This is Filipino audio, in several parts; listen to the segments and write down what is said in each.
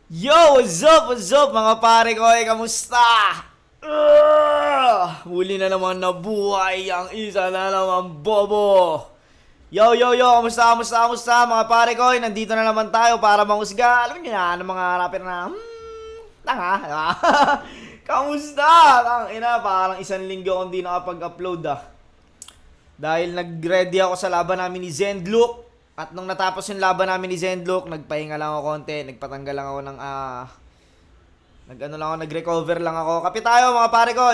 Yo! What's up mga pare ko? Kamusta? Huli na naman na buhay ang isa na naman bobo. Yo! Kamusta mga pare ko? Nandito na naman tayo para manghusga. Alam niyo na, ng mga rapper na, tanga. Kamusta? Tangina, parang isang linggo akong di nakapag-upload Dahil nag-ready ako sa laban namin ni Zendlook. At nung natapos yung laban namin ni Zendlook, nagpahinga lang ako konti, nagpatanggal lang ako ng nag-recover lang ako. Kape tayo mga pare ko.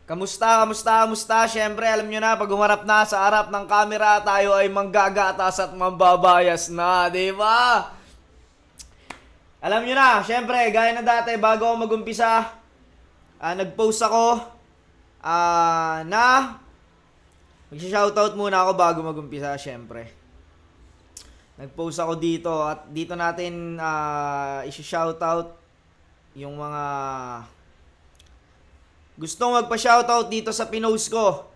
Kamusta? Syempre, alam nyo na, pag humarap na sa harap ng camera, tayo ay manggagatas at mambabayas na, di ba? Alam nyo na, syempre, gaya na dati, bago ako mag-umpisa, nag-post ako na mag-shoutout muna ako bago mag-umpisa, syempre. Nag-post ako dito at dito natin i-shoutout yung mga gustong magpa-shoutout dito sa pinost ko.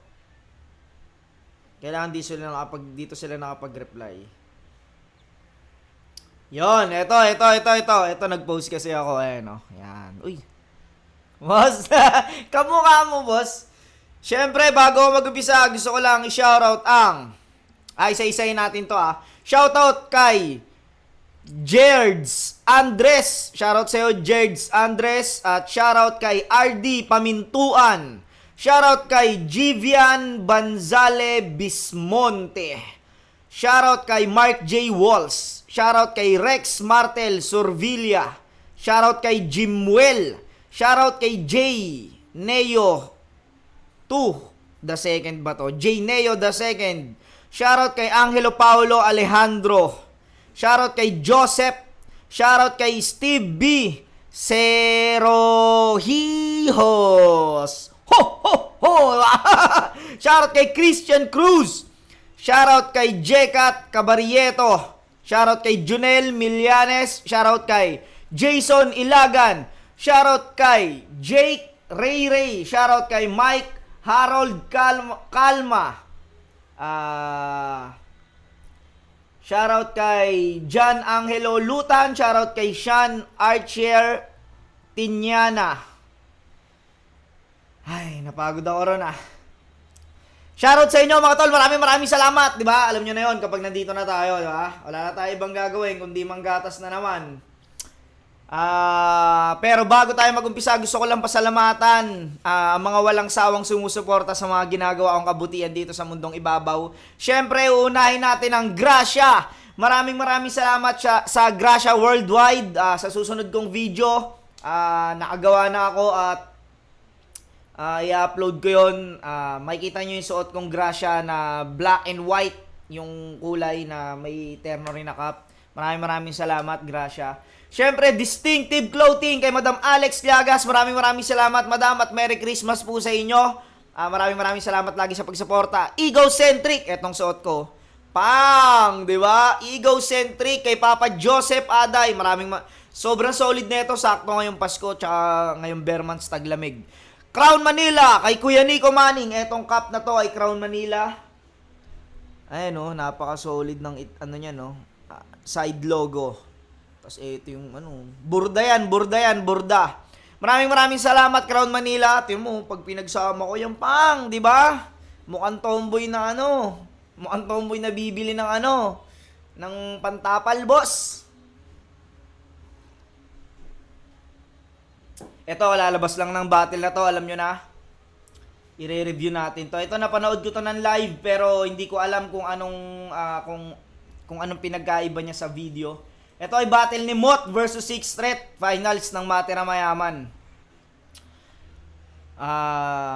Kailangan dito sila nakapag-reply. Yon, ito nag-post kasi ako, no. Yan. Uy. Boss, kamukha mo, boss. Siyempre, bago ako mag-umpisa, gusto ko lang i-shoutout isa-isayin natin to Shoutout kay Jerds Andres. Shoutout sa'yo, Jerds Andres. At shoutout kay RD Pamintuan. Shoutout kay Jivian Banzale Bismonte. Shoutout kay Mark J. Walls. Shoutout kay Rex Martel Survilla. Shoutout kay Jimwell. Shoutout kay J. Neo 2 the second ba to? J. Neo the second. Shoutout kay Angelo Paulo Alejandro. Shoutout kay Joseph. Shoutout kay Steve B. Serohijos. Shoutout kay Christian Cruz. Shoutout kay Jekat Cabarieto. Shoutout kay Junel Millanes. Shoutout kay Jason Ilagan. Shoutout kay Jake Ray. Shoutout kay Mike Harold Kalma. Shoutout kay John Angelo Lutan. Shoutout kay Sean Archer Tinyana. Ay, napagod ako ron Shoutout sa inyo mga tol. Maraming salamat, di ba? Alam nyo na yon kapag nandito na tayo, di ba? Wala na tayo ibang gagawin kundi manggatas na naman. Pero bago tayo mag-umpisa, gusto ko lang pasalamatan ang mga walang sawang sumusuporta sa mga ginagawa kong kabutihan dito sa mundong ibabaw. Syempre, uunahin natin ang Gracia. Maraming salamat sa Gracia Worldwide. Sa susunod kong video, nakagawa na ako at i-upload ko yun. Makikita nyo yung suot kong Gracia na black and white, yung kulay na may terno rin na cup. Maraming salamat, Gracia. Siyempre, Distinctive Clothing kay Madam Alex Liagas. Maraming salamat, Madam, at Merry Christmas po sa inyo. Maraming salamat lagi sa pagsuporta. Egocentric, etong suot ko. Pang, di ba? Egocentric kay Papa Joseph Aday. Sobrang solid nito, sakto ngayong Pasko tsaka ngayong Bermans taglamig. Crown Manila kay Kuya Nico Manning. Etong cup na to ay Crown Manila. Ayun, napaka-solid ng niya, side logo. Tapos ito yung burda. Maraming salamat, Crown Manila. Tingnan mo, pag pinagsama ko yung pang, di ba? Mukhang tomboy na Mukhang tomboy na bibili ng ng pantapal, boss. Ito, lalabas lang ng battle na to, alam nyo na. I-review natin to. Ito, napanood ko to ng live, pero hindi ko alam kung anong pinagkaiba niya sa video. Ito ay battle ni Mot versus 6 Threat. Finals ng Matira Mayaman.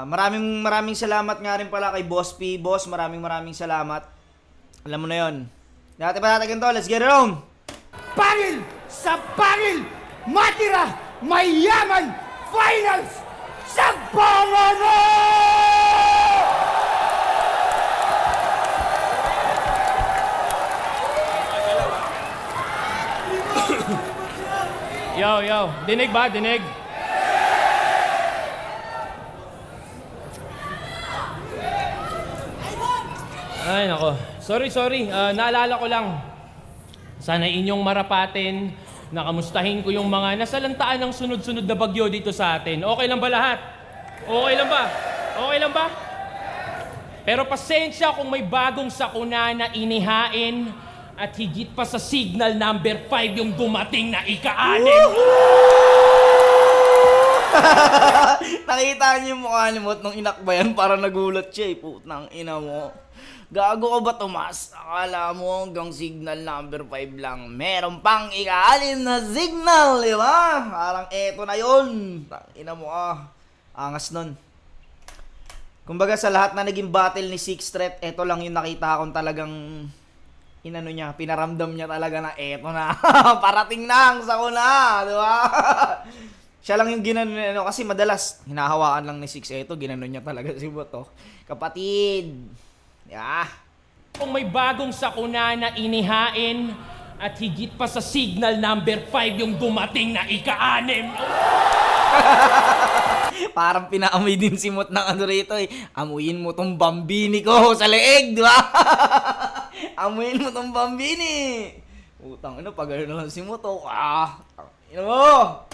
Maraming salamat nga rin pala kay Boss P. Boss, maraming salamat. Alam mo na yon. Dati pa natin to. Let's get it on. Pangil sa pangil! Matira Mayaman Finals sa Panganay! Yo, dinig ba? Dinig? Ay, nako. Sorry. Naalala ko lang. Sana inyong marapatin na kamustahin ko yung mga nasalantaan ng sunod-sunod na bagyo dito sa atin. Okay lang ba lahat? Okay lang ba? Okay lang ba? Pero pasensya kung may bagong sakuna na inihain at higit pa sa signal number 5 yung dumating na ika-6. Nakita niyo yung mukha ni Mot nung inakbayan para nagulat siya eh. Putang ina mo. Gago ka ba, Tomas? Akala mo hanggang signal number 5 lang. Meron pang ika-6 na signal, di ba? Parang eto na yun. Ina mo angas nun. Kumbaga sa lahat na naging battle ni Six Threat, eto lang yung nakita kong talagang inano niya, pinaramdam niya talaga na eto na. Parating na ang sakuna, di ba? Siya lang yung ginano, kasi madalas hinahawakan lang ni Six, eto ginano niya talaga si Boto. Kapatid. Yeah. Kung may bagong sakuna na inihain at higit pa sa signal number 5 yung dumating na ika-6. Parang pinaamoy din si Mot ng ano rito eh. Amuyin mo tong bambini ko sa leeg, di ba? Amuyin mo tong bambini. Utang ina, pag ano lang si Mot, ino mo.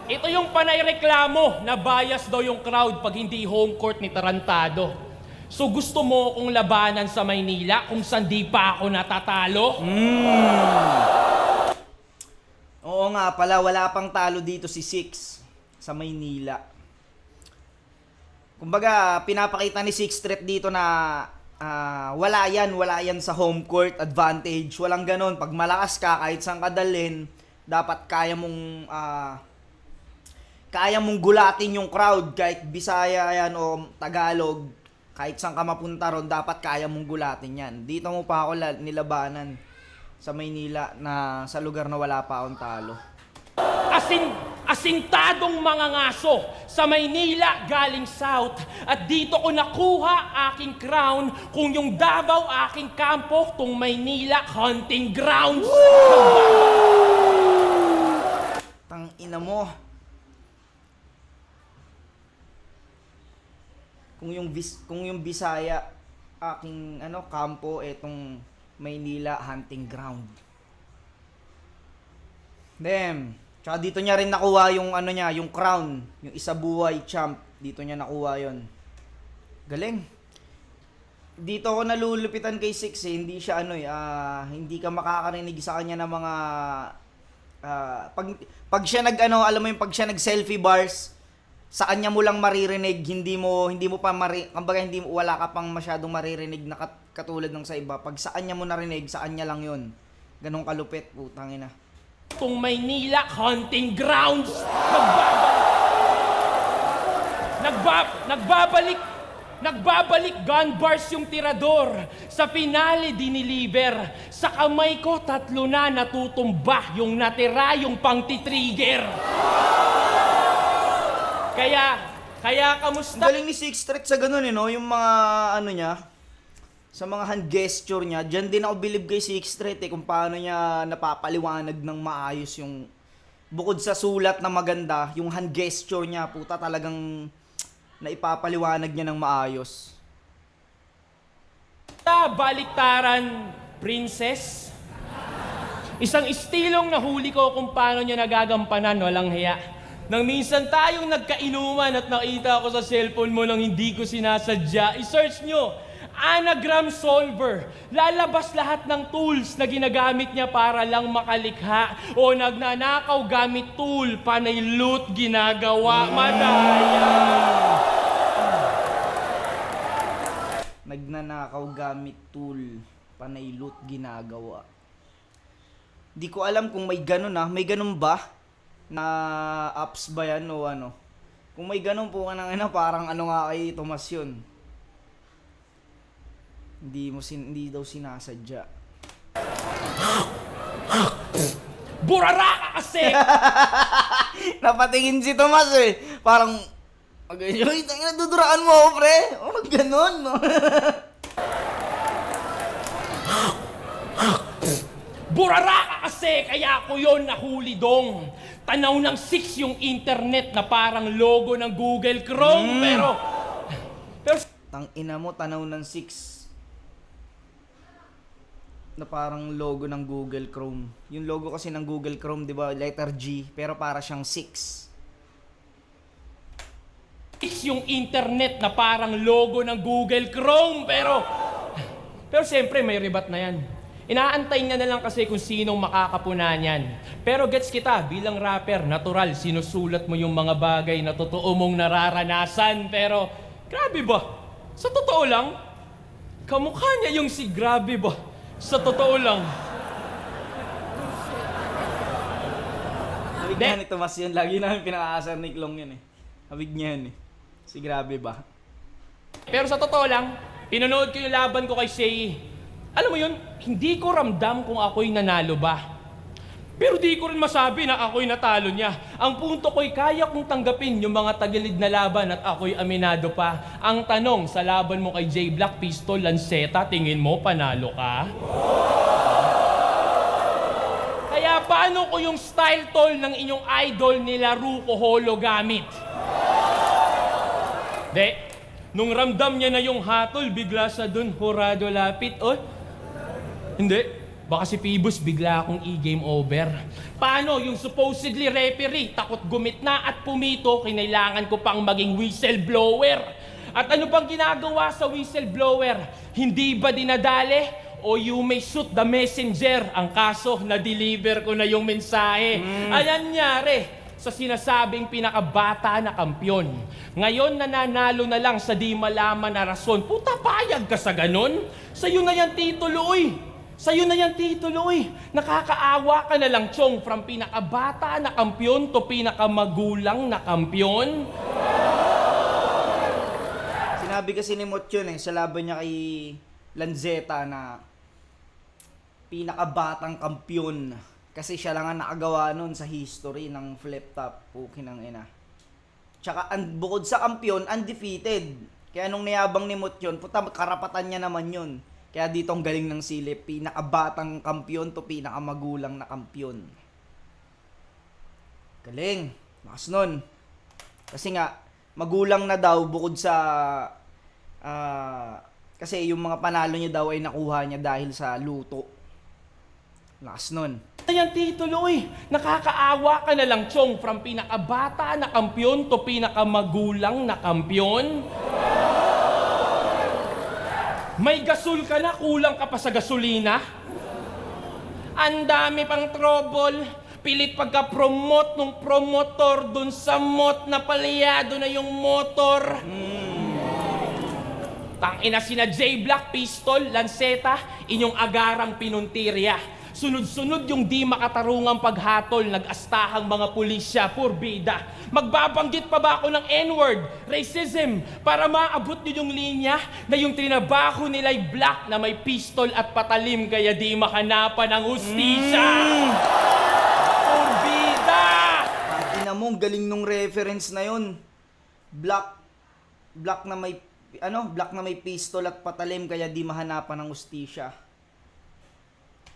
Ito yung panay reklamo na bias daw yung crowd pag hindi home court ni Tarantado. So gusto mo kong labanan sa Maynila kung saan di pa ako natatalo? Oo nga pala, wala pang talo dito si Six sa Maynila. Kumbaga, pinapakita ni Six Threat dito na wala yan sa home court advantage. Walang ganon. Pag malakas ka, kahit saan ka dalhin, dapat kaya mong gulatin yung crowd. Kahit Bisaya yan o Tagalog, kahit saan ka mapunta ron, dapat kaya mong gulatin yan. Dito mo pa ako nilabanan sa Maynila na sa lugar na wala pa akong talo. Asintadong mga ngaso sa Maynila galing South at dito ko nakuha aking crown kung yung Davao aking kampo tong Maynila hunting grounds. Tang ina mo. Kung yung Bisaya aking kampo, etong Maynila hunting ground. Damn. Tsaka dito niya rin nakuha yung yung crown, yung isa buhay champ. Dito niya nakuha yon. Galing. Dito ako nalulupitan kay Six eh. Hindi siya hindi ka makakarinig sa kanya ng mga pag siya alam mo yung pag siya nag-selfie bars, sa kanya mo lang maririnig, hindi mo pa kumbaga wala ka pang masyadong maririnig na katulad ng sa iba. Pag sa kanya mo narinig, sa kanya lang 'yon. Ganong kalupit, putang ina. Tong Maynila hunting grounds. Nagbabalik gun bars yung tirador. Sa finale diniliver. Sa kamay ko 3 na natutumba. Yung natira yung pang-titrigger. Kaya kamusta? Ang galing ni Six Threat sa ganun no? Yung mga niya, sa mga hand gesture niya, dyan din ako believe kay Six Threat kung paano niya napapaliwanag ng maayos yung bukod sa sulat na maganda, yung hand gesture niya, puta talagang naipapaliwanag niya ng maayos. Baliktaran, princess. Isang istilong nahuli ko kung paano niya nagagampanan, walang hiya. Nang minsan tayong nagkainuman at nakita ko sa cellphone mo nang hindi ko sinasadya, i-search nyo, anagram solver. Lalabas lahat ng tools na ginagamit niya para lang makalikha o nagnanakaw gamit tool, panay loot ginagawa, madaya. Nagnanakaw gamit tool, panay loot ginagawa. Di ko alam kung may ganun may ganun ba? Na apps ba yan o ano? Kung may ganun po parang nga kay Tomas yun. Hindi daw sinasadya. Burara ka kasi! Napatingin si Tomas eh. Parang, duduraan mo ako, pre. Ganun, no? Burara ka kasi, kaya ako yon nahuli dong. Tanaw ng 6 yung internet na parang logo ng Google Chrome, pero Tang ina mo, tanaw ng 6. Na parang logo ng Google Chrome. Yung logo kasi ng Google Chrome, di ba, letter G, pero para siyang 6. It's yung internet na parang logo ng Google Chrome, pero siyempre may ribat na yan. Inaantay niya na lang kasi kung sinong makakapunan yan. Pero gets kita, bilang rapper, natural, sinusulat mo yung mga bagay na totoo mong nararanasan. Pero, grabe ba? Sa totoo lang, kamukha niya yung si Grabe ba? Sa totoo lang. Habig niya ni Tomas yun. Lagi namin pinaka-asar ni Klong yun eh. Habig niya yun eh. Si Grabe ba? Pero sa totoo lang, pinanood ko yung laban ko kay Shay. Alam mo yun, hindi ko ramdam kung ako'y nanalo ba. Pero di ko rin masabi na ako'y natalo niya. Ang punto ko'y kaya kong tanggapin yung mga tagilid na laban at ako'y aminado pa. Ang tanong, sa laban mo kay J Black, Pistol, Lanceta, tingin mo panalo ka? Kaya paano ko yung style tol ng inyong idol nila Ruko Holo gamit? Nung ramdam niya na yung hatol, bigla sa dun, horado lapit. Oh, hindi. Baka si Phoebus bigla akong i-game over. Paano yung supposedly referee, takot gumit na at pumito, kinailangan ko pang maging whistleblower. At ano pang ginagawa sa whistleblower? Hindi ba dinadali? O you may shoot the messenger? Ang kaso, na-deliver ko na yung mensahe. Ayan nyari sa sinasabing pinakabata na kampyon. Ngayon nananalo na lang sa di malaman na rason. Puta, payag ka sa ganon? Sa'yo na yan titulo, uy. Sa'yo na yan titulo, uy. Nakakaawa ka na lang, Chong, from pinakabata na kampyon to pinakamagulang na kampyon. Sinabi kasi ni Mot yun eh, sa laban niya kay Lanceta na pinakabatang kampyon. Kasi siya lang ang nakagawa nun sa history ng flip top. Pukin ng ina. Tsaka bukod sa kampyon, undefeated. Kaya nung niyabang ni Mot yun, puta, karapatan niya naman yun. Kaya dito ang galing ng silip, pinakabatang kampyon to pinakamagulang na kampyon. Galing. Lakas nun. Kasi nga, magulang na daw bukod sa... kasi yung mga panalo niya daw ay nakuha niya dahil sa luto. Lakas nun. Ayan titulo, uy. Nakakaawa ka na lang, Chong, from pinakabata na kampyon to pinakamagulang na kampyon. May gasol ka na, kulang ka pa sa gasolina. Ang dami pang trouble. Pilit pagka-promote nung promotor dun sa mot na palyado na yung motor. Tangina sina J Black, Pistol, Lanceta, inyong agarang pinuntirya. Sunod-sunod yung di makatarungang paghatol, nag-astahang mga pulisya, purbida. Magbabanggit pa ba ako ng N-word, racism, para maabot nyo yung linya na yung trinabaho nila'y black na may pistol at patalim kaya di makanapan ng hustisya? Purbida! Ang ina mo, galing nung reference na yun. Black na may pistol at patalim kaya di mahanapan ng ustisya.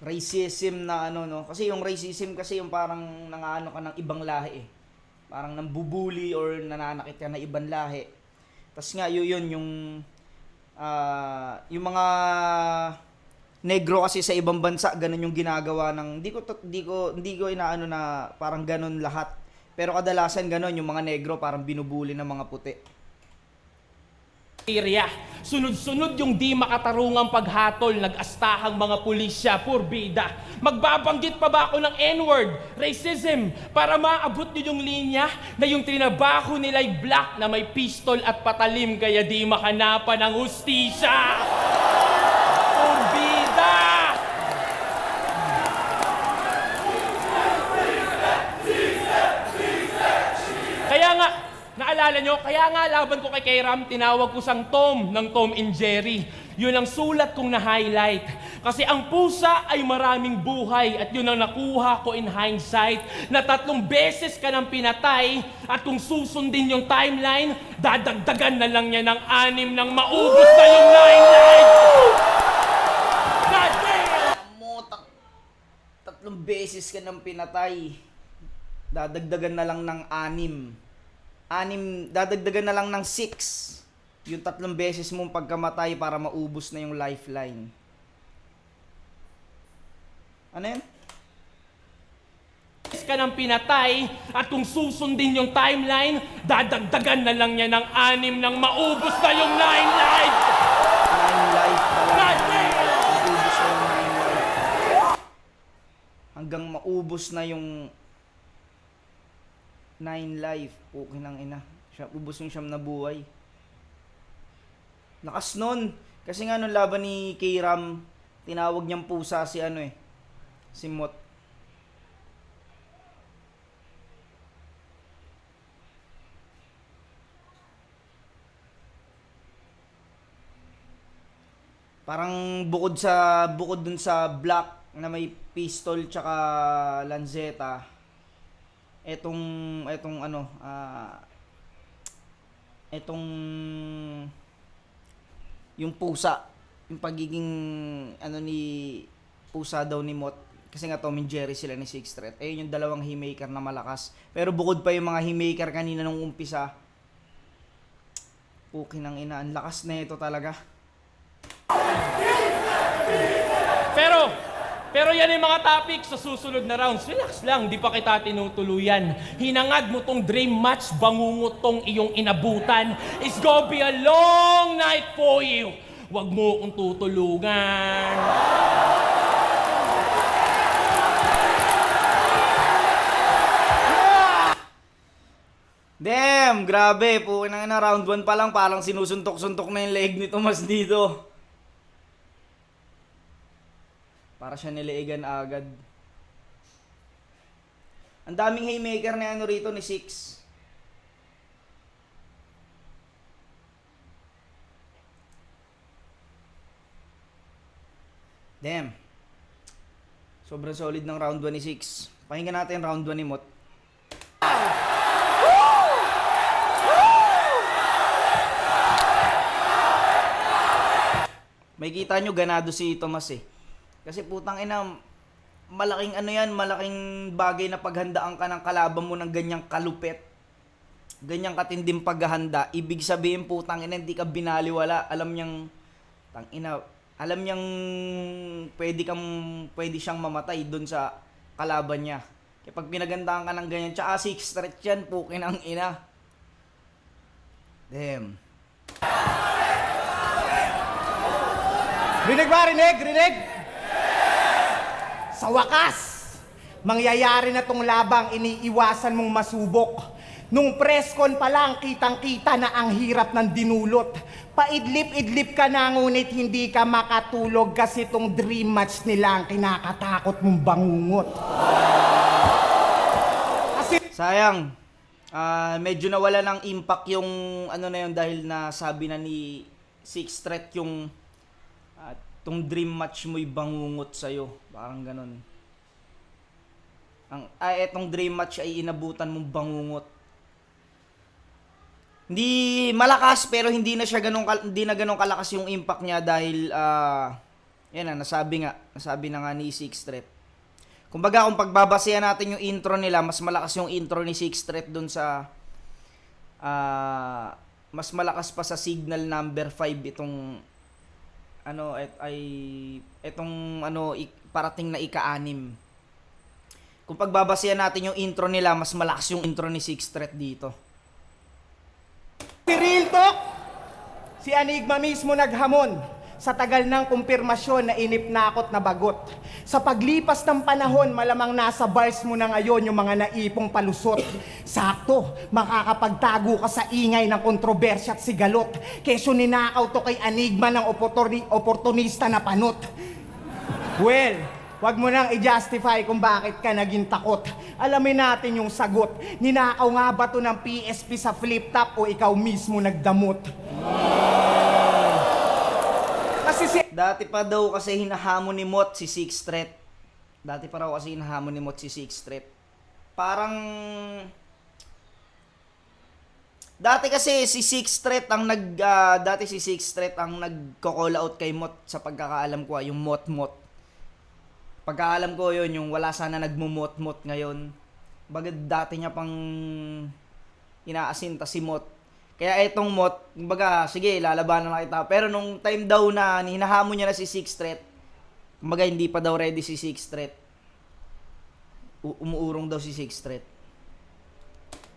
Racism na no. Kasi yung racism kasi yung parang nangaano ka ng ibang lahi eh. Parang nambubuli or nananakit ka na ibang lahi. Tapos nga yun yung mga negro kasi sa ibang bansa ganun yung ginagawa ng hindi ko inaano na parang ganun lahat. Pero kadalasan ganun yung mga negro parang binubuli ng mga puti. Sunod-sunod yung di makatarungang paghatol, nag-astahang mga pulisya, purbida. Magbabanggit pa ba ako ng N-word, racism, para maabot nyo yung linya na yung trinabaho nila'y black na may pistol at patalim kaya di makanapan ng hustisya? Purbida! Kaya nga, naalala nyo, kaya nga laban ko kay Kairam, tinawag ko sang Tom ng Tom and Jerry. Yun ang sulat kong na-highlight. Kasi ang pusa ay maraming buhay at yun ang nakuha ko in hindsight na 3 beses ka nang pinatay at kung susundin yung timeline, dadagdagan na lang niya ng 6 nang maubos na yung 9 lives! God damn! Mo, 3 beses ka nang pinatay. Dadagdagan na lang ng 6. Dadagdagan na lang ng 6. yung 3 beses mong pagkamatay para maubos na yung lifeline. Ano yan? Ka ng pinatay at kung susundin yung timeline, dadagdagan na lang niya ng 6 nang maubos na yung 9 life! 9 life talaga. Maubos na yung 9 life. Hanggang maubos na yung 9 life. Pukin ng ina. Ubos yung 9 na buhay. Lakas nun. Kasi nga nung laban ni K-Ram, tinawag niyang pusa si ano eh. Si Mot. Parang bukod dun sa black na may pistol tsaka lanceta. Etong ano, etong yung pusa, yung pagiging ano ni pusa daw ni Mot. Kasi nga Tom and Jerry sila ni Sixth Threat. Ayun yung dalawang haymaker na malakas. Pero bukod pa yung mga haymaker kanina nung umpisa. Pukin ng ina, ang lakas na ito talaga. Pero yan yung mga topic sa susunod na rounds. Relax lang, di pa kita tinutuluyan. Hinangad mo tong dream match, bangungot tong iyong inabutan. It's gonna be a long night for you. Huwag mo kong tutulungan. Damn, grabe. Pukin ng ina, round 1 pa lang, parang sinusuntok-suntok na yung leg ni Tomas dito. Para siya niliigan agad. Ang daming haymaker na ano rito ni Six. Damn. Sobrang solid ng round 1 ni Six. Pakinggan natin round 1 ni Mot. May kita nyo ganado si Tomas eh. Kasi putang ina, malaking ano yan, malaking bagay na paghandaan ka ng kalaban mo ng ganyang kalupet. Ganyang katinding paghahanda. Ibig sabihin putang ina, hindi ka binaliwala. Alam niyang, tang ina, alam niyang pwede siyang mamatay doon sa kalaban niya. Kaya pag pinagandaan ka ng ganyan, tsaka 6 threat yan, pukin ang ina. Damn. Rinig ba? Rinig? Sa wakas, mangyayari na tong labang iniiwasan mong masubok. Nung preskon pa lang, kitang-kita na ang hirap ng dinulot. Paidlip-idlip ka na, ngunit hindi ka makatulog kasi tong dream match nila ang kinakatakot mong bangungot. Kasi Sayang. Medyo nawala ng impact yung ano na yun dahil na sabi na ni Six Threat yung tong dream match mo'y bangungot sa'yo. Parang ganun. Etong dream match ay inabutan mong bangungot. Hindi malakas pero hindi na ganong kalakas yung impact niya dahil yan na nasabi na nga ni Six Threat. Kumbaga kung pagbabasehan natin yung intro nila, mas malakas yung intro ni Six Threat dun sa mas malakas pa sa signal number 5 itong parating na ika-6. Kung pagbabasehan natin yung intro nila, mas malakas yung intro ni Six Threat dito. si Real Talk, si Enigma mismo naghamon sa tagal ng kumpirmasyon na inipnakot na bagot. Sa paglipas ng panahon, malamang nasa bars mo na ngayon yung mga naipong palusot. Sakto, makakapagtago ka sa ingay ng kontrobersya at sigalot. Keso ninakaw to kay Enigma ng oportunista na panot. Well, wag mo nang i-justify kung bakit ka naging takot. Alamin natin yung sagot. Ninakaw nga ba to ng PSP sa flip top o ikaw mismo nagdamot? Kasi Dati pa daw kasi hinahamon ni Mot si Six Threat. Parang dati kasi si Six Threat ang nagko-call out kay Mot sa pagkakaalam ko, yung Mot. Pagkakaalam ko yun, yung wala sana nagmumot-mot ngayon. Bagad dati niya pang inaasinta si Mot. Kaya etong Mot, kumbaga, sige, lalabanan na kita. Pero nung time daw na hinahamon niya na si Sixth Threat, kumbaga hindi pa daw ready si Sixth Threat. Umuurong daw si Sixth Threat.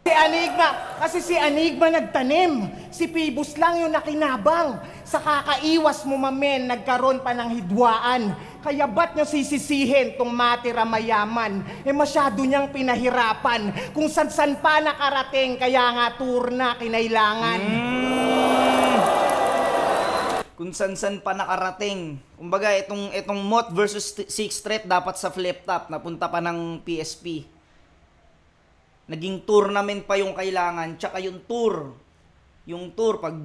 Si Enigma, kasi si Enigma nagtanim. Si Phoebus lang yung nakinabang. Sa kakaiwas mo mamen, nagkaroon pa ng hidwaan. Kaya ba't nyo sisisihin tong matira mayaman? Masyado niyang pinahirapan. Kung san-san pa nakarating, kaya nga tour na kinailangan. Kung san-san pa nakarating. Kumbaga, itong Mot versus Sixth Threat dapat sa flip top. Napunta pa ng PSP. Naging tournament pa yung kailangan. Tsaka yung tour. Yung tour, pag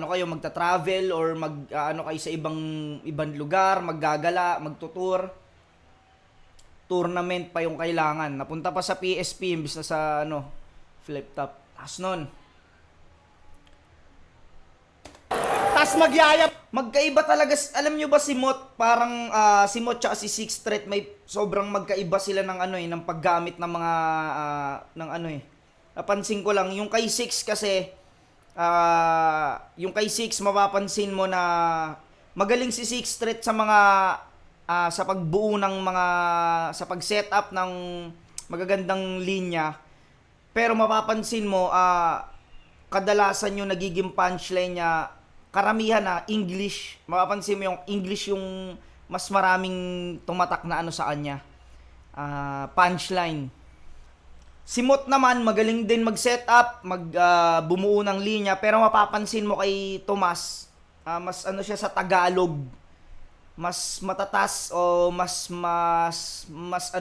kayo magta-travel or kayo sa ibang lugar, maggagala, magtutour. Tournament pa yung kailangan. Napunta pa sa PSP imbis na sa flip top. Taas nun. Tas magyayap. Magkaiba talaga, alam nyo ba si Mot, parang si Mot tsaka si Sixth Threat, may sobrang magkaiba sila ng ng paggamit ng mga, napansin ko lang, yung kay Six kasi, yung kay Six, mapapansin mo na magaling si Sixth Threat sa mga, sa pagbuo ng mga, sa pag-setup ng magagandang linya, pero mapapansin mo, kadalasan yung nagiging punchline niya, karamihan na English. Mapapansin mo yung English yung mas maraming tumatak na sa kanya. Punchline. Si Mot naman magaling din mag-setup, bumuo ng linya, pero mapapansin mo kay Tomas, mas siya sa Tagalog. Mas matatas o mas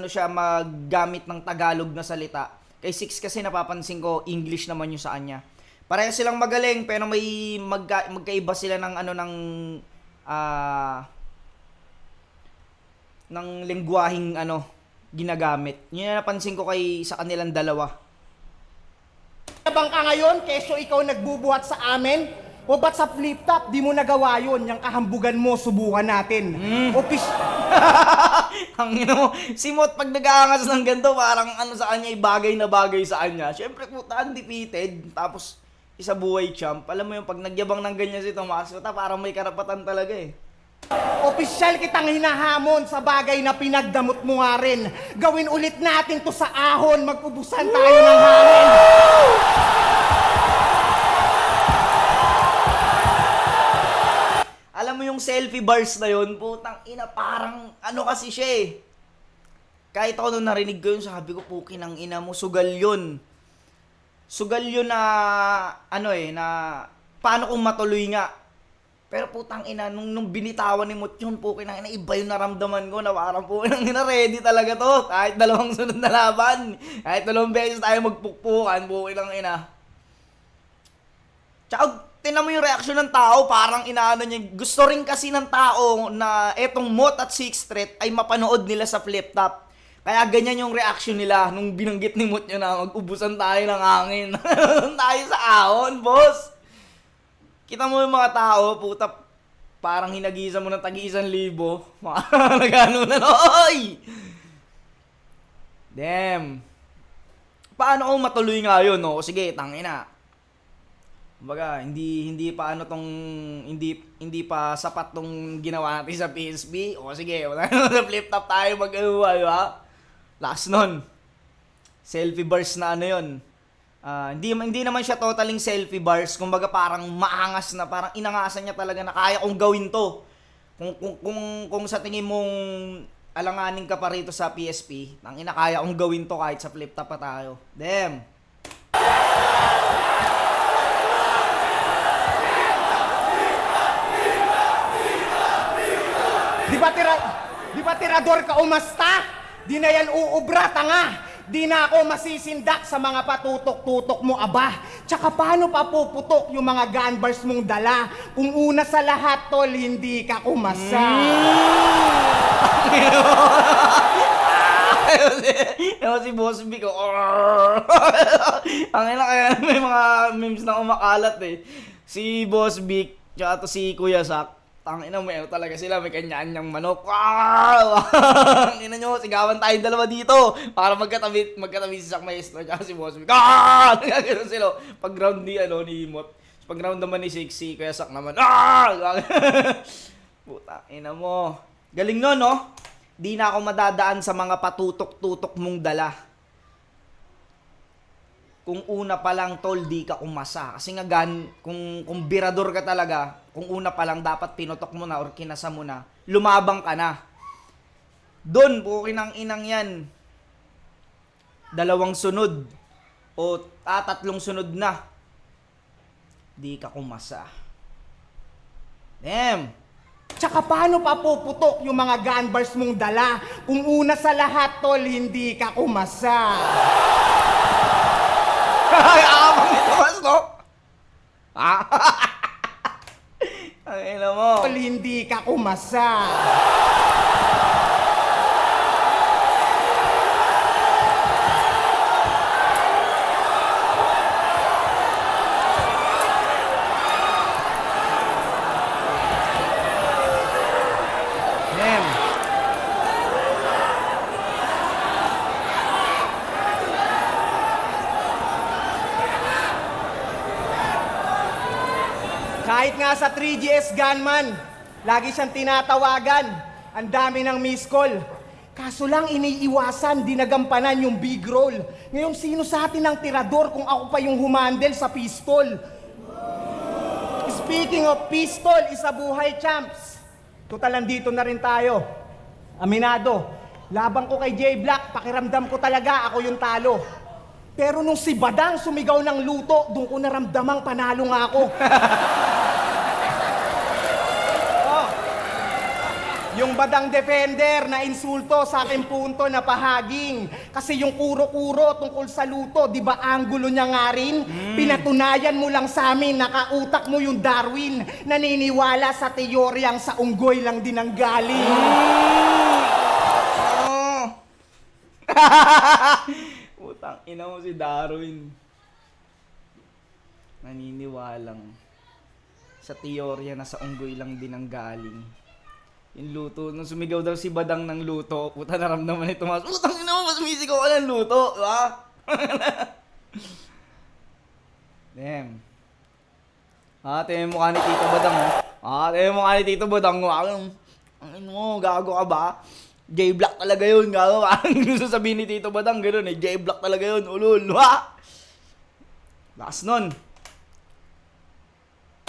siya maggamit ng Tagalog na salita. Kay Six kasi napapansin ko English naman yung sa kanya. Pareho silang magaling pero may magkaiba sila ng ng lengguwaheng ginagamit. Yun yung napansin ko sa kanilang dalawa. Bang ka ngayon, keso ikaw nagbubuhat sa amin? O ba't sa flip top, di mo nagawa yun? Yung kahambugan mo, subukan natin. Ang mo, si Mot pag nag-aangas ng ganito, parang sa kanya, bagay na bagay sa kanya. Siyempre, puta, undefeated. Tapos, isa buhay champ. Alam mo yung pag nagyabang ng ganyan si Tomas, parang may karapatan talaga eh. Opisyal kitang hinahamon sa bagay na pinagdamot mo nga rin. Gawin ulit natin to sa ahon, mag-ubusan tayo ng hangin. Alam mo yung selfie bars na yun, putang ina, parang kasi siya eh. Kahit ako nung narinig ko yun, sabi ko, pukin ang ina mo, sugal yun. Sugal yun na, na, paano kung matuloy nga. Pero putang ina, nung binitawan ni Mot yun, pukin ang ina, iba yung naramdaman ko na parang pukin ang ina, ready talaga to. Kahit 2 sunod na laban, kahit 2 beses tayo magpukpukan, pukin ang ina. Tsaka, tinan mo yung reaksyon ng tao, parang inaano niya. Gusto rin kasi ng tao na etong Mot at Sixth Threat ay mapanood nila sa flip top. Kaya ganyan yung reaction nila nung binanggit ni Mot yun na mag-ubusan tayo ng hangin. Tayo sa ahon, boss. Kita mo yung mga tao, puta, parang hinagisa mo ng tag-1,000. Nagano na, oy! Damn. Paano kung matuloy nga yun, no? Sige, tangina. Kumbaga, hindi pa sapat tong ginawa natin sa PSP. O sige, sa flip top tayo mag-awa, di ba? Last nun. Selfie bars na yun. Hindi naman siya totaling selfie bars. Kumbaga parang maangas na, parang inangasan niya talaga na kaya kong gawin to. Kung sa tingin mong alanganin ka pa rito sa PSP, kaya kong gawin to kahit sa flip top pa tayo. Damn. Di ba tirador ka umasta? Di na yan uubra, tanga. Di na ako masisindak sa mga patutok-tutok mo, aba. Tsaka paano pa puputok yung mga gun bars mong dala? Kung una sa lahat, tol, hindi ka kumasa. Si Boss Vic, ang ina kaya may mga memes na umakalat eh. Si Boss Vic, tsaka to si Kuya Sak, Tangina, may ano talaga sila, may kanya-kanyang manok. Wow! Ina nyo, sigawan tayong dalawa dito para magkatabi si Sak Maestro at si Boss Vic. Gano'n sila. Pag round ni, ni Imot. Pag round naman ni Sixy, kaya Sak naman. Puta, ina mo. Galing nun, no? Di na ako madadaan sa mga patutok-tutok mong dala. Kung una pa lang, tol, di ka umasa. Kasi nga, kung birador ka talaga, kung una pa lang, dapat pinutok mo na or kinasa mo na, lumabang ka na. Doon, bukin ang inang yan. 2 sunod. O 3 sunod na. Di ka umasa. Damn! Tsaka paano pa puputok yung mga gun bars mong dala kung una sa lahat, tol, hindi ka kumasa? Ay, abang nito, mas, no? Ang ina mo. Tol, hindi ka kumasa. Damn. Kahit nga sa 3GS Gunman, lagi siyang tinatawagan. Ang dami ng miss call. Kaso lang iniiwasan, dinagampanan yung big roll. Ngayon, sino sa atin ang tirador kung ako pa yung humandel sa pistol? Speaking of pistol, isa buhay, champs. Total, nandito na rin tayo. Aminado, laban ko kay J-Black, pakiramdam ko talaga ako yung talo. Pero nung si Badang sumigaw ng luto, doon ko naramdamang panalo nga ako. Yung Badang defender na insulto sa aking punto na pahaging. Kasi yung kuro-kuro tungkol sa luto, di ba anggulo niya nga rin? Pinatunayan mo lang sa amin, nakautak mo yung Darwin. Naniniwala sa teoryang sa unggoy lang din ang galing. Oh. Putang ina mo si Darwin. Naniniwalang sa teorya na sa unggoy lang din ang galing. Yung luto, nung sumigaw daw si Badang ng luto, puta naramdaman ni Tomas, putang ina mo, mas sumisigaw ka ng luto, diba? Damn. Ate yung mukha ni Tito Badang, oh. Ate yung mukha ni Tito Badang, ang ino mo, gago ka ba? J-Black talaga yun, gago. Ang gusto sabihin ni Tito Badang, gano'n eh, J-Black talaga yun, ulul, ha? Lakas nun.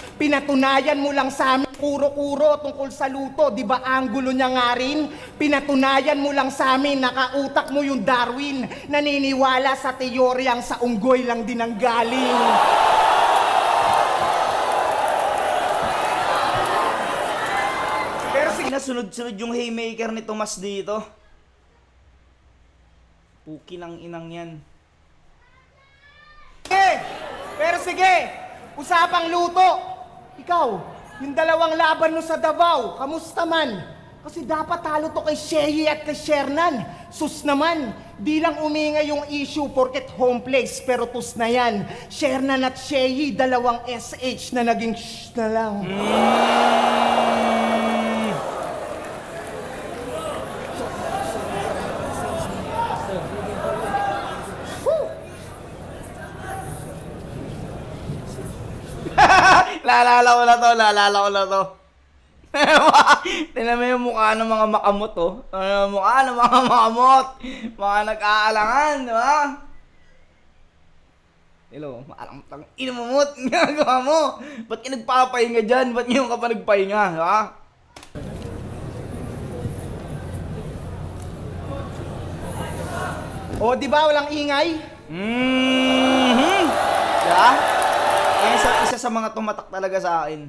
Pinatunayan mo lang sa amin, kuro-kuro tungkol sa luto, di ba anggulo niya nga rin? Pinatunayan mo lang sa amin, nakautak mo yung Darwin, naniniwala sa teoryang sa unggoy lang din ang galing. Pero sige na, sunod-sunod yung haymaker ni Tomas dito. Puki ng inang yan. Pero sige, usapang luto. Ikaw, yung 2 laban mo sa Davao, kamusta man? Kasi dapat talo to kay Shehi at kay Shernan. Sus naman, di lang umingay yung issue porket home place, pero tus na yan. Shernan at Shehi, 2 SH na naging shh na lang. Lalala ko na to. Tingnan mo yung mukha ng mga makamot, oh. Mukha ng mga makamot. Mga nag-aalangan, di ba? Hello, maalang tang inumumot. Ginagawa mo. Ba't ka nagpapahinga dyan? Ba't ngayon ka pa nagpahinga, di ba? O, di ba walang ingay? Diba? Isa sa mga tumatak talaga sa akin.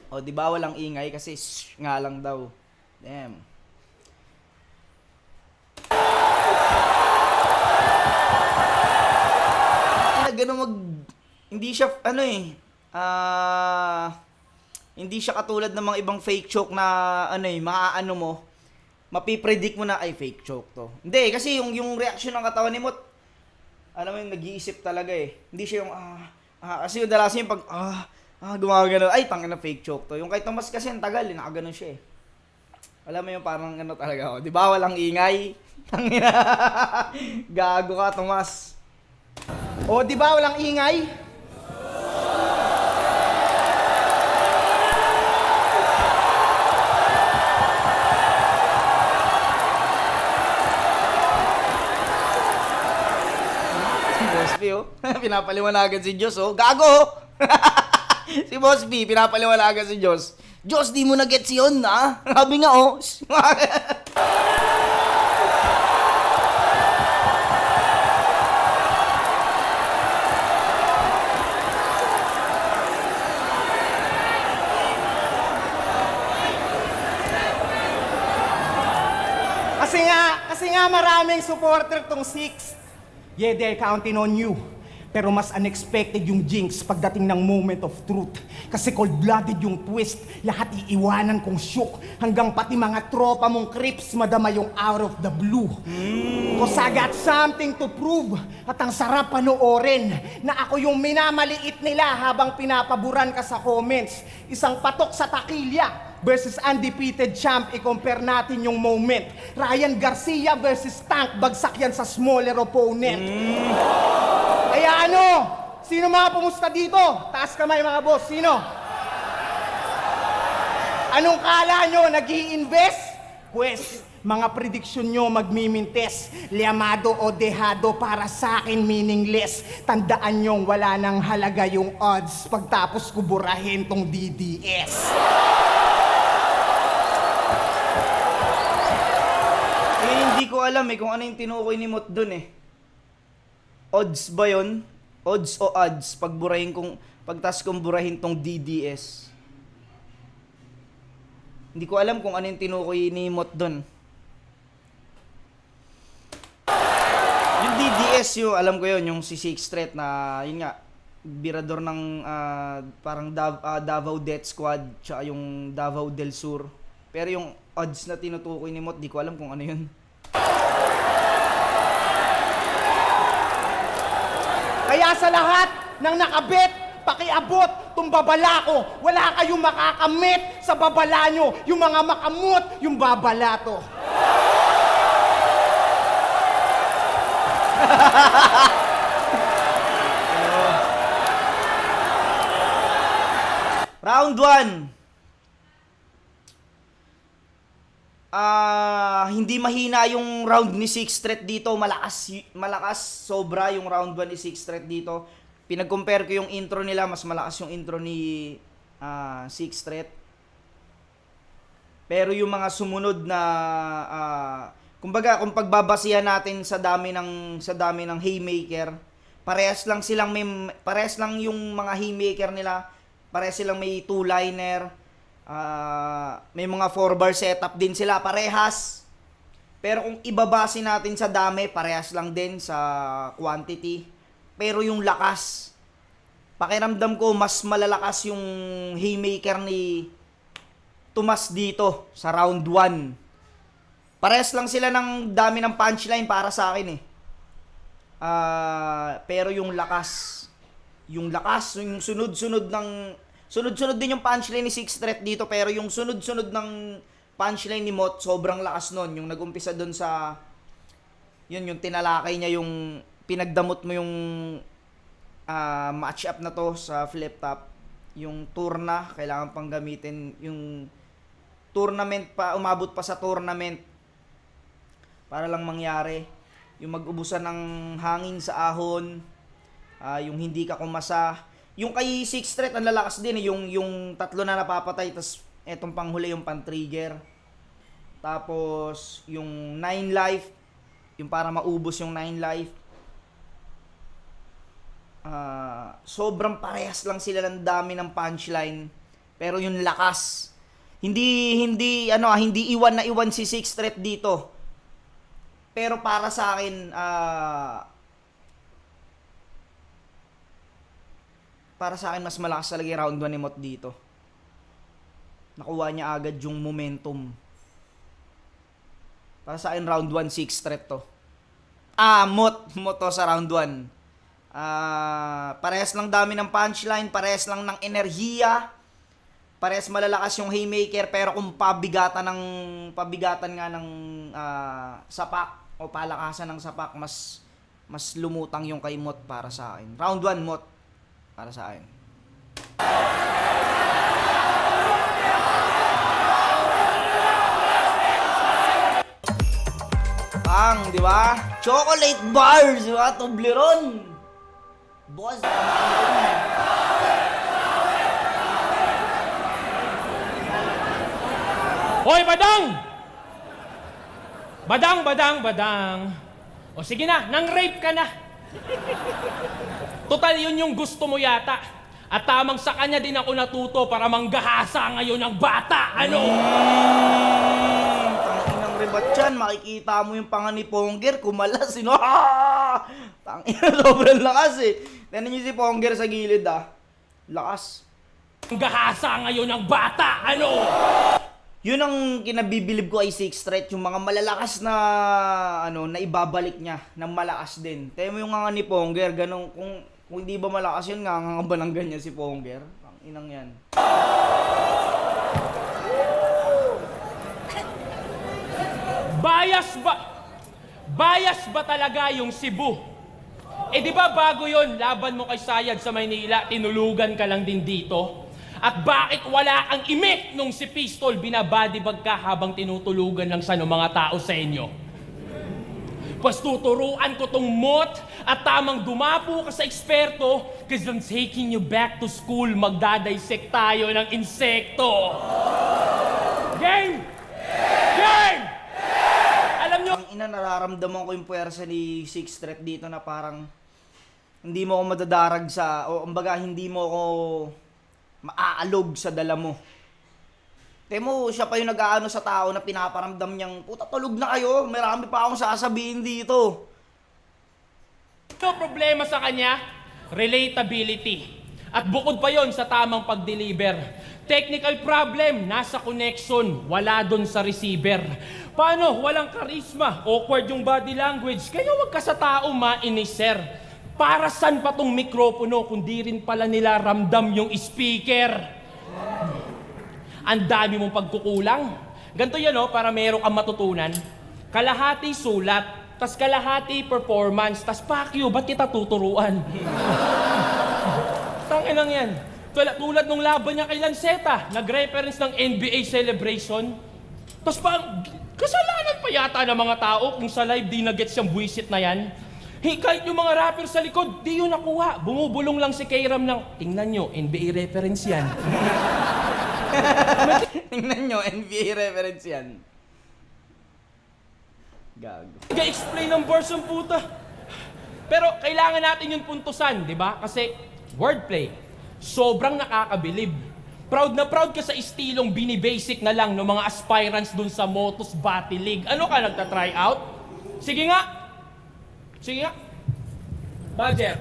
O, di ba walang ingay kasi shh nga lang daw. Damn. Hindi siya, hindi siya katulad ng mga ibang fake joke na, maaano mo, mapipredict mo na, ay, fake joke to. Hindi, kasi yung reaction ng katawan ni Mot, alam mo yung nag-iisip talaga eh. Hindi siya yung, kasi yung dalasan yung pag, Gumagano. Ay, tangin na fake choke to. Yung kay Tomas kasi ang tagal, nakaganon siya eh. Alam mo yung parang ano talaga ako. Di ba walang ingay? Tangina. Gago ka, Tomas. O, di ba walang ingay? Si Boss B, oh. Pinapaliwanagan si Diyos, oh. Gago! Si Boss B, pinapaliwanagan si Diyos. Diyos, di mo na-gets yun, ha? Sabi nga, oh. Kasi nga maraming supporter tong 6. Yeah, they're counting on you. Pero mas unexpected yung jinx pagdating ng moment of truth. Kasi cold-blooded yung twist, lahat iiwanan kong shook. Hanggang pati mga tropa mong creeps madama yung out of the blue. Cause I got something to prove. At ang sarap panoorin na ako yung minamaliit nila habang pinapaburan ka sa comments. Isang patok sa takilya versus undefeated champ, i-compare natin yung moment. Ryan Garcia versus Tank, bagsak yan sa smaller opponent. Kaya ano, sino mga pumusta dito? Taas kamay mga boss, sino? Anong kala nyo, nag-i-invest? Pues, mga prediction nyo magmimintes. Liamado o dehado para sa akin meaningless. Tandaan nyong wala nang halaga yung odds pagtapos ko burahin tong DDS. Hindi ko alam eh kung ano yung tinukoy ni Mot dun eh. Odds ba yun? Odds o odds? Pagtas kong burahin tong DDS. Hindi ko alam kung ano yung tinukoy ni Mot dun. Yung DDS yung, alam ko yun, yung si Sixth Street na, yun nga, birador ng parang Davao Death Squad, tsaka yung Davao del Sur. Pero yung odds na tinutukoy ni Mot, di ko alam kung ano yun. Kaya sa lahat ng nakabet, pakiabot tong babala ko. Wala kayong makakamit sa babala nyo. Yung mga makamot, yung babalato. Round 1. Hindi mahina yung round ni Sixth Threat dito. Malakas sobra yung round 1 ni Sixth Threat dito. Pinag-compare ko yung intro nila, mas malakas yung intro ni Sixth Threat. Pero yung mga sumunod na kumbaga kung pagbabasihan natin sa dami ng haymaker, parehas lang yung mga haymaker nila. Parehas silang may two-liner. May mga 4-bar setup din sila, parehas. Pero kung ibabase natin sa dami, parehas lang din sa quantity. Pero yung lakas, pakiramdam ko mas malalakas yung haymaker ni Tomas dito sa round 1. Parehas lang sila ng dami ng punchline para sa akin eh. Pero yung lakas, yung sunod-sunod din yung punchline ni Sixth Threat dito, pero yung sunod-sunod ng punchline ni Mot, sobrang lakas nun. Yung nag-umpisa dun sa, yung tinalakay niya, yung pinagdamot mo yung match up na to sa flip top. Yung turna, kailangan pang gamitin. Yung tournament pa, umabot pa sa tournament para lang mangyari. Yung mag-ubusan ng hangin sa ahon, yung hindi ka kumasa. Yung kay Sixth Threat, ang lalakas din eh. Yung tatlo na napapatay, tas etong panghuli yung pan-trigger. Tapos, yung 9 life, yung para maubos yung 9 life. Sobrang parehas lang sila ng dami ng punchline. Pero yung lakas, hindi iwan na iwan si Sixth Threat dito. Pero para sa akin, mas malakas talaga yung round 1 ni Mot dito. Nakuha niya agad yung momentum. Para sa akin, round 1, Sixth Threat to. Mot to sa round 1. Parehas lang dami ng punchline, parehas lang ng enerhiya, parehas malalakas yung haymaker, pero kung pabigatan nga ng sapak o palakasan ng sapak, mas lumutang yung kay Mot para sa akin. Round 1 Mot para sa akin. Di ba? Chocolate bars, di ba? Toblerone. Boss, Hoy, Badang! Badang! O sige na, nang-rape ka na. Total, yun yung gusto mo yata. At tamang sa kanya din ako natuto para manggahasa ngayon ng bata. Ano? Tanginang rebat yan. Makikita mo yung panga ni Ponger. Kumalas, sino? Tangina, sobrang lakas eh. Tignan niyo si Ponger sa gilid Lakas. Manggahasa ngayon ng bata. Ano? Yun ang kinabibilib ko ay Sixth Threat, yung mga malalakas na na ibabalik niya ng malakas din. Tayo mo yung nga ni Ponger, ganun, kung hindi ba malakas yun, nga ba ng ganyan si Ponger? Ang inang yan. Bias ba talaga yung Cebu? Di ba bago yon, laban mo kay Sayad sa Maynila, tinulugan ka lang din dito? At bakit wala kang imik nung si Pistol binabadibag ka habang tinutulugan lang siya ng mga tao sa inyo? Pas tuturuan ko tong Mot at tamang dumapo ka sa eksperto because I'm taking you back to school. Magdadissect tayo ng insekto. Game! Game! Alam nyo, Ang ina, nararamdaman ko yung puwersa ni Sixth Threat dito na parang hindi mo ako madadarag o kumbaga hindi mo ako maaalog sa dala mo. Temo, siya pa yung nag-aano sa tao na pinaparamdam niyang, puta, tulog na kayo, marami pa akong sasabihin dito. ano problema sa kanya? Relatability. At bukod pa yon sa tamang pag-deliver. Technical problem, nasa connection, wala dun sa receiver. Paano? Walang charisma, awkward yung body language, kaya wag ka sa tao mainis, sir. Para saan pa tong mikropono kung di rin pala nila ramdam yung speaker? Ang dami mong pagkukulang. Ganito yan, para meron kang matutunan. Kalahati sulat, tas kalahati performance, tas pakyo, ba't kita tuturuan? Tanginang yan. Tulad nung laban niya kay Lanceta, nag-reference ng NBA celebration. Tas kasalanan pa yata ng mga tao kung sa live di na-gets yung buwisit na yan. Kahit yung mga rapper sa likod, di yun nakuha. Bumubulong lang si K-Ram ng, tingnan nyo, NBA reference yan. Tingnan nyo, NBA reference yan. Gago. Ga-explain ng verse ng puta. Pero kailangan natin yung puntusan, di ba? Kasi wordplay, sobrang nakakabilib. Proud na proud ka sa estilong binibasic na lang ng mga aspirants dun sa Motos Battle League. Ano ka, nagta-try out? Sige nga. Badger.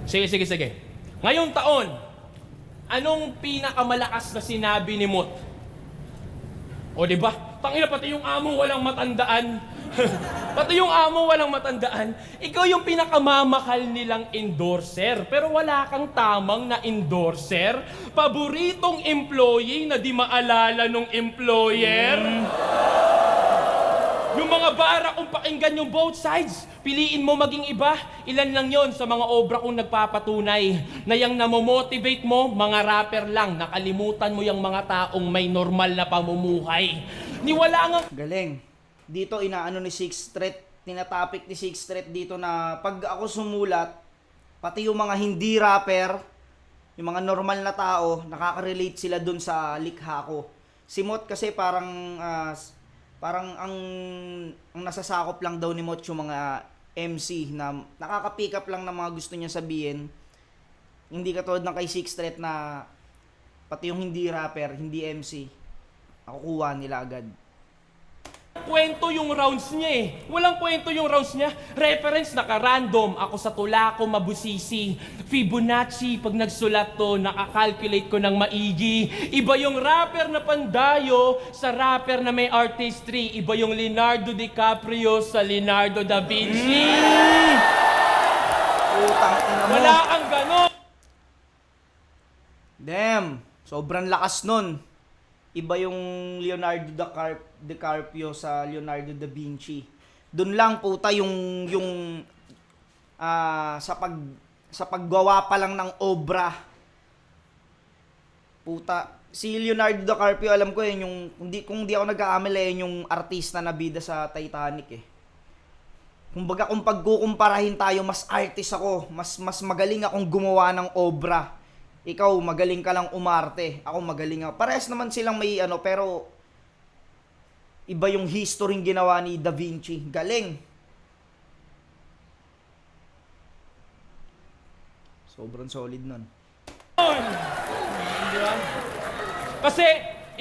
Sige. Ngayong taon, anong pinakamalakas na sinabi ni Mot? O diba? Tangina, pati yung amo walang matandaan. Ikaw yung pinakamamahal nilang endorser, pero wala kang tamang na endorser. Paboritong employee na di maalala nung employer. Yung mga bara kung pakinggan yung both sides, piliin mo maging iba. Ilan lang yon sa mga obra kong nagpapatunay na yung namomotivate mo, mga rapper lang, nakalimutan mo yung mga taong may normal na pamumuhay. Niwala nga. Galing. Dito inaano ni Sixth Threat, tinatopic ni Sixth Threat dito na pag ako sumulat, pati yung mga hindi rapper, yung mga normal na tao, nakaka-relate sila dun sa likha ko. Si Mot kasi parang ang nasasakop lang daw ni Mot yung mga MC na nakaka-pick up lang ng mga gusto niya sabihin. Hindi katulad ng kay Sixth Threat na pati yung hindi rapper, hindi MC, nakukuha nila agad. Kwento yung rounds niya Walang kwento yung rounds niya. Reference naka-random. Ako sa tula ko mabusisi. Fibonacci, pag nagsulat to, nakakalculate ko ng maigi. Iba yung rapper na pandayo sa rapper na may artistry. Iba yung Leonardo DiCaprio sa Leonardo da Vinci. Tangina mo. Wala kang ganon. Damn, sobrang lakas nun. Iba yung Leonardo DiCaprio sa Leonardo da Vinci. Doon lang puta yung sa paggawa pa lang ng obra. Puta, si Leonardo DiCaprio alam ko yun yung kung di ako nagkakamali yun yung artista na bida sa Titanic eh. Kumbaga kung pagkukumparahin tayo, mas artist ako, mas magaling akong gumawa ng obra. Ikaw, magaling ka lang umarte. Ako, magaling ako. Parehas naman silang may ano, pero iba yung history ginawa ni Da Vinci. Galing. Sobrang solid nun. Kasi,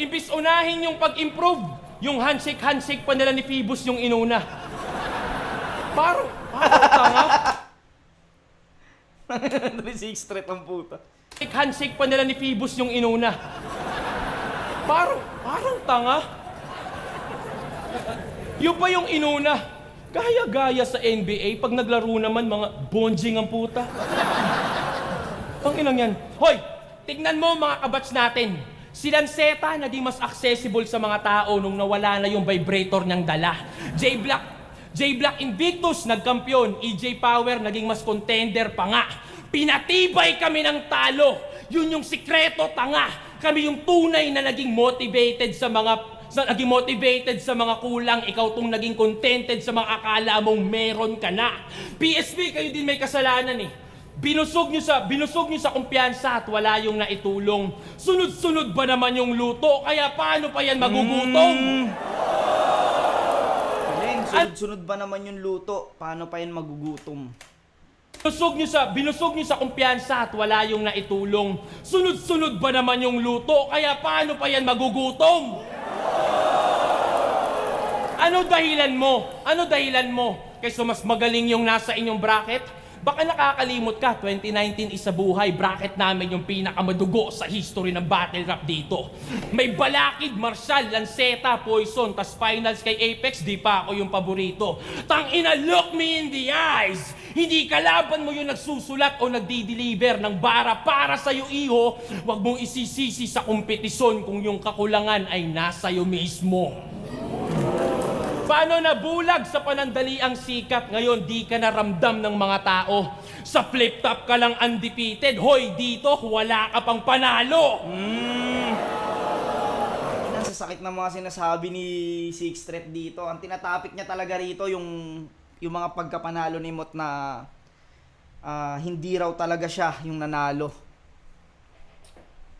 imbis unahin yung pag-improve, yung handshake pa nila ni Phoebus yung inuna. Parang tanga. 36 straight ang puta. Handshake pa nila ni Phoebus yung inuna. Parang tanga. Yung pa yung inuna. Gaya-gaya sa NBA, pag naglaro naman, mga bonjing ang puta. Ang inang yan. Hoy, tignan mo mga kabats natin. Si Lanceta naging mas accessible sa mga tao nung nawala na yung vibrator niyang dala. J-Black Invictus nagkampiyon. EJ Power naging mas contender pa nga. Pinatibay kami ng talo. Yun yung sikreto, tanga. Kami yung tunay na naging motivated sa mga kulang. Ikaw tong naging contented sa mga akala mong meron ka na. PSP, kayo din may kasalanan eh. Binusog nyo sa kumpiyansa at wala yung naitulong. Sunod-sunod ba naman yung luto? Kaya paano pa yan magugutom? Galing, sunod-sunod ba naman yung luto? Paano pa yan magugutom? Binusog nyo sa kumpiyansa at wala yung naitulong. Sunod-sunod ba naman yung luto? Kaya paano pa yan magugutom? Ano dahilan mo? Kaysa mas magaling yung nasa inyong bracket? Baka nakakalimot ka, 2019 isa buhay, bracket namin yung pinakamadugo sa history ng battle rap dito. May Balakid, Marshall, Lanceta, Poison, tas finals kay Apex, di pa ako yung paborito. Tangina, look me in the eyes! Hindi kalaban mo yung nagsusulat o nagdi-deliver ng bara para sa'yo, iho. Huwag mong isisisi sa kompetisyon kung yung kakulangan ay nasa'yo mismo. Paano nabulag sa panandaliang sikat, ngayon di ka naramdam ng mga tao. Sa flip-top ka lang undefeated, hoy dito wala ka pang panalo. Sa sakit ng mga sinasabi ni Six Threat dito, ang tinatapik niya talaga rito yung mga pagkapanalo ni Mot na hindi raw talaga siya yung nanalo.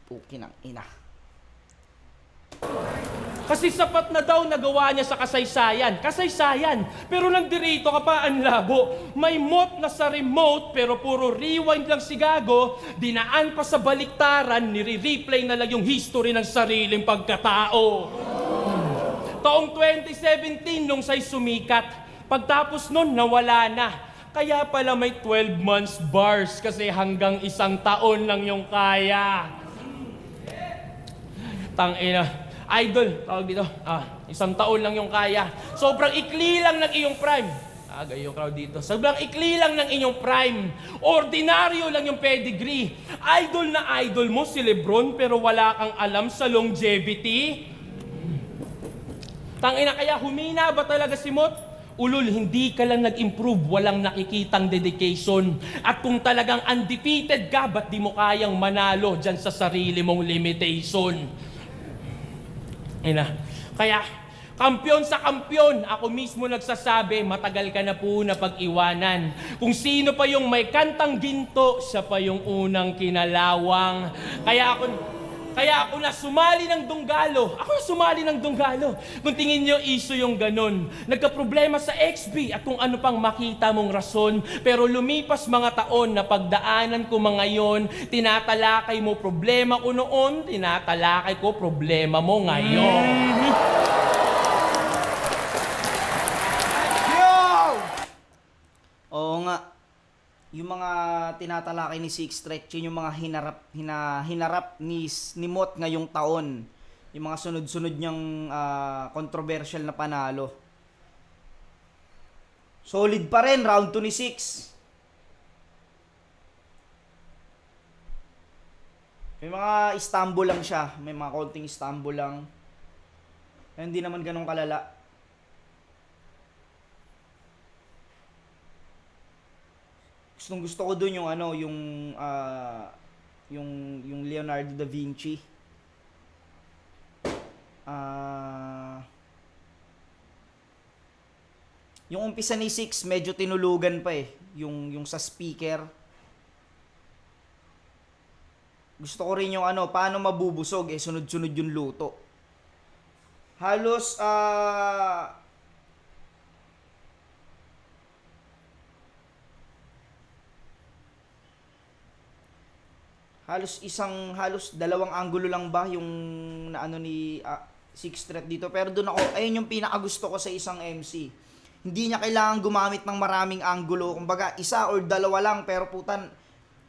Pukin ang ina. Kasi sapat na daw nagawa niya sa kasaysayan. Pero nandirito ka pa ang labo. May Mot na sa remote, pero puro rewind lang si Gago. Dinaan pa sa baliktaran, nire-replay na lang yung history ng sariling pagkatao. Taong 2017 nung siya'y sumikat. Pagtapos nun, nawala na. Kaya pala may 12 months bars kasi hanggang 1 taon lang yung kaya. Tangina. Idol, tawag dito. 1 taon lang yung kaya. Sobrang ikli lang ng iyong prime. Gayo yung crowd dito. Sobrang ikli lang ng inyong prime. Ordinaryo lang yung pedigree. Idol na idol mo si Lebron pero wala kang alam sa longevity. Tangina, kaya humina ba talaga si Mot? Ulol, hindi ka lang nag-improve, walang nakikitang dedication. At kung talagang undefeated ka, ba't di mo kayang manalo dyan sa sarili mong limitation? Kaya, kampiyon sa kampiyon, ako mismo nagsasabi, matagal ka na po na pag-iwanan. Kung sino pa yung may kantang ginto, siya pa yung unang kinalawang. Kaya ako na sumali ng Dunggalo. Kung tingin nyo, issue yung ganon. Nagka-problema sa XB at kung ano pang makita mong rason. Pero lumipas mga taon na pagdaanan ko mga yon, tinatalakay mo problema ko noon, tinatalakay ko problema mo ngayon. Oo nga. Yung mga tinatalakay ni Six Threat, yun yung mga hinarap ni Mot ngayong taon. Yung mga sunod-sunod niyang controversial na panalo. Solid pa rin, round 2 ni Six. May mga Istanbul lang siya. May mga konting Istanbul lang. Hindi naman ganun kalala. Gustong gusto ko dun yung ano, yung Leonardo da Vinci. Yung umpisa ni 6 medyo tinulugan pa eh. Yung sa speaker. Gusto ko rin yung ano, paano mabubusog eh, sunod-sunod yung luto. Halos halos dalawang anggulo lang ba yung naano ni Six Threat dito, pero doon ako, ayun yung pinakagusto ko sa isang MC. Hindi niya kailangan gumamit ng maraming anggulo, kumbaga isa or dalawa lang, pero putan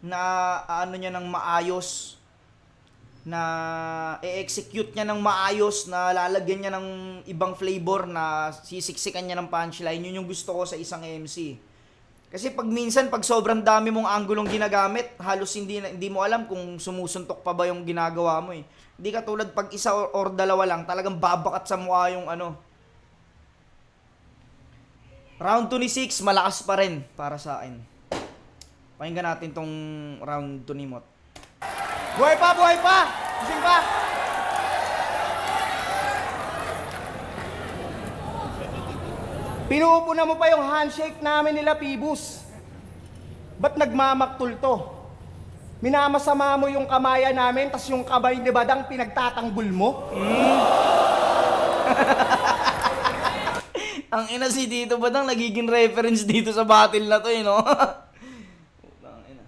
na ano niya ng maayos, na i-execute niya ng maayos, na lalagyan niya ng ibang flavor, na sisiksikan niya ng punchline. Yun yung gusto ko sa isang MC. Kasi pag minsan, pag sobrang dami mong anggulong ginagamit, halos hindi mo alam kung sumusuntok pa ba yung ginagawa mo eh. Hindi katulad pag isa or dalawa lang, talagang babakat sa mukha yung ano. Round 26, malakas pa rin para sa akin. Pakinggan natin tong round 2 ni Mot. Buhay pa, buhay pa! Gising pa! Pinuupuna mo pa yung handshake namin nila, Pibus. Ba't nagmamaktol to? Minamasama mo yung kamayan namin, tas yung kamay ni Badang pinagtatanggol mo? Ang ina si Tito Badang nagiging reference dito sa battle na to eh, no? Ang ina.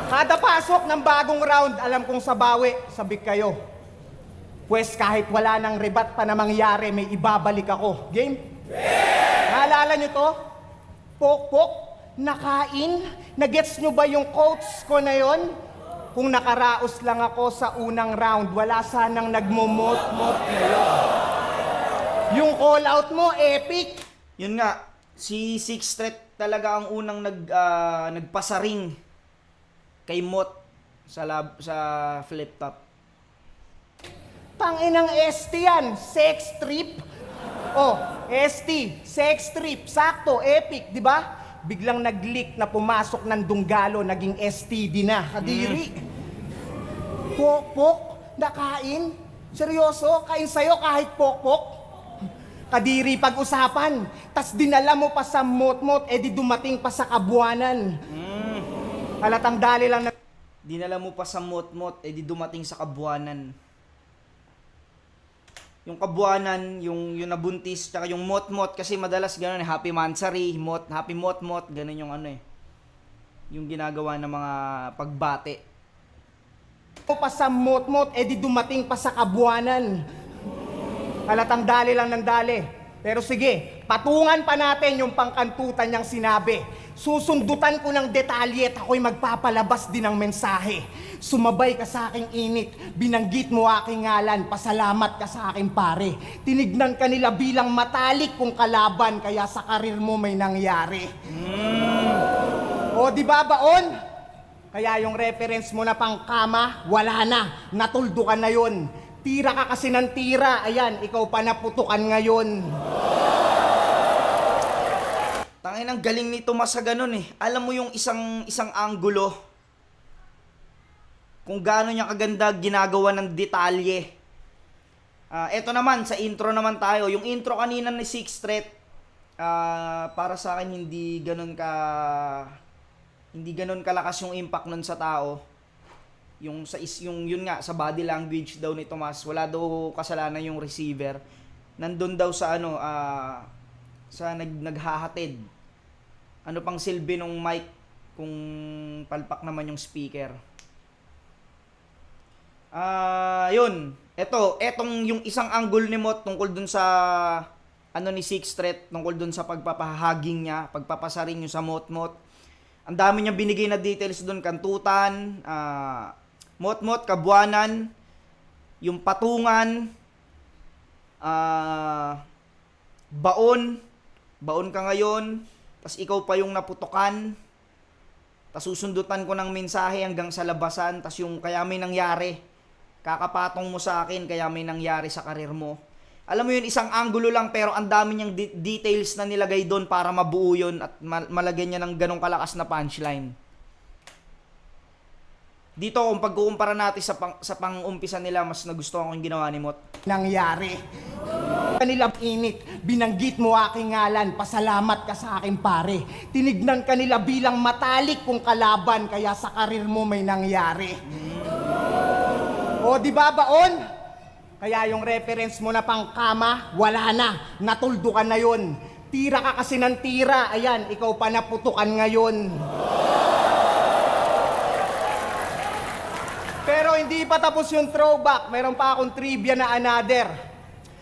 Kada pasok ng bagong round, alam kong sabawi, sabik kayo. Pwes kahit wala nang rebat pa na mangyari, may ibabalik ako. Game? Naalala nyo to? Pok-pok? Nakain? Nagets nyo ba yung quotes ko na yon? Kung nakaraos lang ako sa unang round, wala sanang nagmumot-mot ngayon. Yung call out mo, epic! Yun nga, si Six Threat talaga ang unang nagpasaring kay Mot sa flip top. Tanginang ST yan, sex trip. Oh, ST, sex trip, sakto, epic, di ba? Biglang nag-leak na pumasok ng Dunggalo, naging STD na, kadiri. Pok-pok, nakain? Seryoso, kain sa'yo kahit pok-pok? Kadiri pag-usapan, tas dinala mo pa sa mot-mot, edi dumating pa sa kabuanan. Halatang dali lang na... Dinala mo pa sa mot-mot, edi dumating sa kabuanan. Yung kabuanan, yung nabuntis, tsaka yung mot-mot, kasi madalas gano'n, happy mansari, happy mot-mot, gano'n yung ano eh. Yung ginagawa ng mga pagbate. Pa sa mot-mot, edi dumating pa sa kabuanan. Halatang dali lang ng dali. Pero sige, patungan pa natin yung pangkantutan niyang sinabi. Susundutan ko ng detalye at ako'y magpapalabas din ng mensahe. Sumabay ka sa aking init, binanggit mo aking ngalan, pasalamat ka sa aking pare. Tinignan ka nila bilang matalik kong kalaban, kaya sa karir mo may nangyari. O di ba baon? Kaya yung reference mo na pang kama, wala na, natuldo ka na yun. Tira ka kasi ng tira, ayan, ikaw pa naputukan ngayon. Tangin ang galing ni Tomas sa ganun eh. Alam mo yung isang anggulo, kung gaano niya kaganda ginagawa ng detalye. Eto naman, sa intro naman tayo. Yung intro kanina ni Six Threat, para sa akin hindi ganun kalakas yung impact nun sa tao. Yung yun nga sa body language daw ni Tomas, wala daw kasalanan yung receiver. Nandun daw sa sa naghahatid. Ano pang silbi nung mic kung palpak naman yung speaker. Yun. Etong yung isang angle ni Mot tungkol dun sa ni Six Threat, tungkol dun sa pagpapahaging niya, pagpapasaring yung sa Mot-Mot. Ang dami niyang binigay na details dun, kantutan, Mot-Mot, kabuanan, yung patungan, baon ka ngayon, tas ikaw pa yung naputukan. tas susundutan ko ng mensahe hanggang sa labasan, tas yung kaya may nangyari, kakapatong mo sa akin, kaya may nangyari sa karir mo. Alam mo yun, isang angulo lang pero ang dami niyang details na nilagay doon para mabuo yun at malagyan niya ng ganong kalakas na punchline. Dito, kung pagkukumpara natin sa pang-umpisa nila, mas nagustuhan ko yung ginawa ni Mot. Nangyari. Kanilang init, binanggit mo aking ngalan, pasalamat ka sa aking pare. Tinignan kanila bilang matalik kung kalaban, kaya sa karir mo may nangyari. O di ba baon? Kaya yung reference mo na pang kama, wala na, natuldo ka na yun. Tira ka kasi ng tira, ayan, ikaw pa naputukan ngayon. Pero hindi pa tapos yung throwback, meron pa akong trivia na another.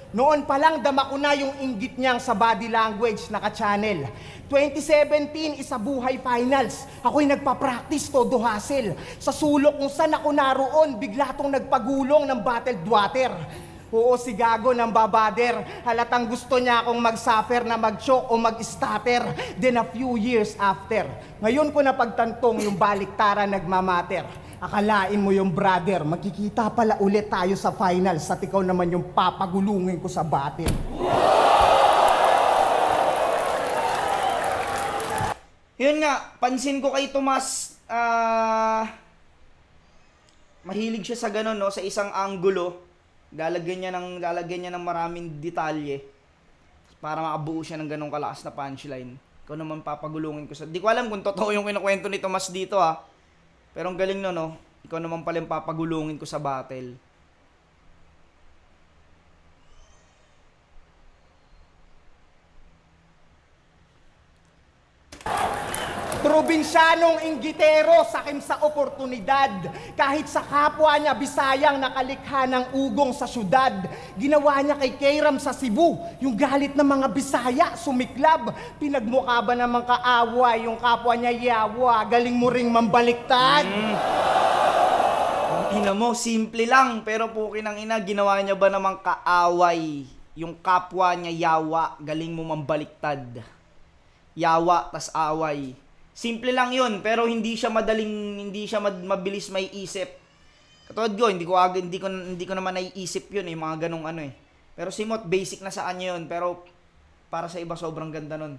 Noon pa lang dama ko na yung inggit niyang sa body language naka-channel. 2017 isa buhay finals. Ako'y nagpa-practice todo hassle. Sa sulok kung saan ako naroon, bigla tong nagpagulong ng bottled water. Oo, si Gago ng babader. Halatang gusto niya akong mag-suffer na mag-choke o mag-stutter. Then a few years after, ngayon ko napagtantong yung baliktaran nagmamatter. Akalain mo yung brother, magkikita pala ulit tayo sa finals at ikaw naman yung papagulungin ko sa battle. Yun nga, pansin ko kay Tomas, mahilig siya sa ganun, no? Sa isang anggulo, lalagyan niya ng maraming detalye para makabuo siya ng ganung kalakas na punchline. Ikaw naman papagulungin ko sa... Di ko alam kung totoo yung kinukwento ni Tomas dito, ha. Pero ang galing no? Ikaw naman pala yung papagulungin ko sa battle. Probinsyanong inggitero sakim sa oportunidad. Kahit sa kapwa niya Bisayang nakalikha ng ugong sa syudad. Ginawa niya kay Kairam sa Cebu. Yung galit ng mga Bisaya sumiklab. Pinagmukha ba namang kaaway yung kapwa niya yawa. Galing mo ring mambaliktad. Ina mo, simple lang. Pero pukin ang ina, ginawa niya ba namang kaaway? Yung kapwa niya yawa, galing mo mambaliktad. Yawa, tas away. Simple lang yun, pero hindi siya mabilis may isip. Katulad ko, hindi ko naman naiisip yun mga ganong ano eh. Pero si Mot, basic na sa kanya yun, pero para sa iba sobrang ganda nun.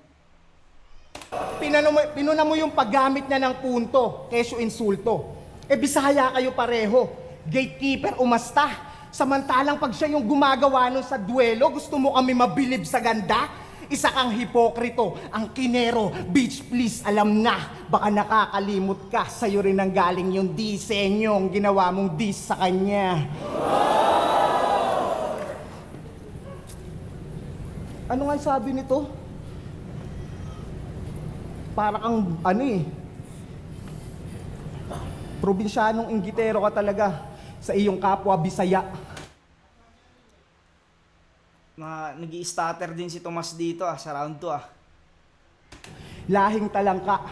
Pinuna mo yung paggamit niya ng punto, kesyo insulto. Bisaya kayo pareho, gatekeeper umasta. Samantalang pag siya yung gumagawa nun sa duelo, gusto mo kami mabilib sa ganda? Isa kang hipokrito, ang kinero, bitch please alam na. Baka nakakalimot ka, sa'yo rin ang galing yung disenyong ginawa mong dis sa kanya. Ano nga sabi nito? Para kang probinsyanong inggitero ka talaga sa iyong kapwa Bisaya. Nag-i-stutter din si Tomas dito sa round 2 Lahing talangka,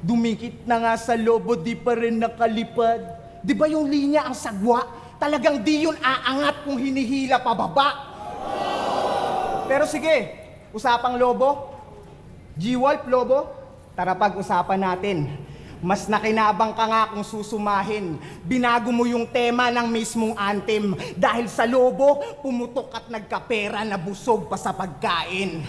dumikit na nga sa lobo, di pa rin nakalipad. Di ba yung linya ang sagwa? Talagang di yun aangat kung hinihila pababa. Pero sige, usapang lobo, G-Wolf lobo, tara pag-usapan natin. Mas nakinabang ka nga kung susumahin. Binago mo yung tema ng mismong anthem. Dahil sa lobo, pumutok at nagkapera na busog pa sa pagkain.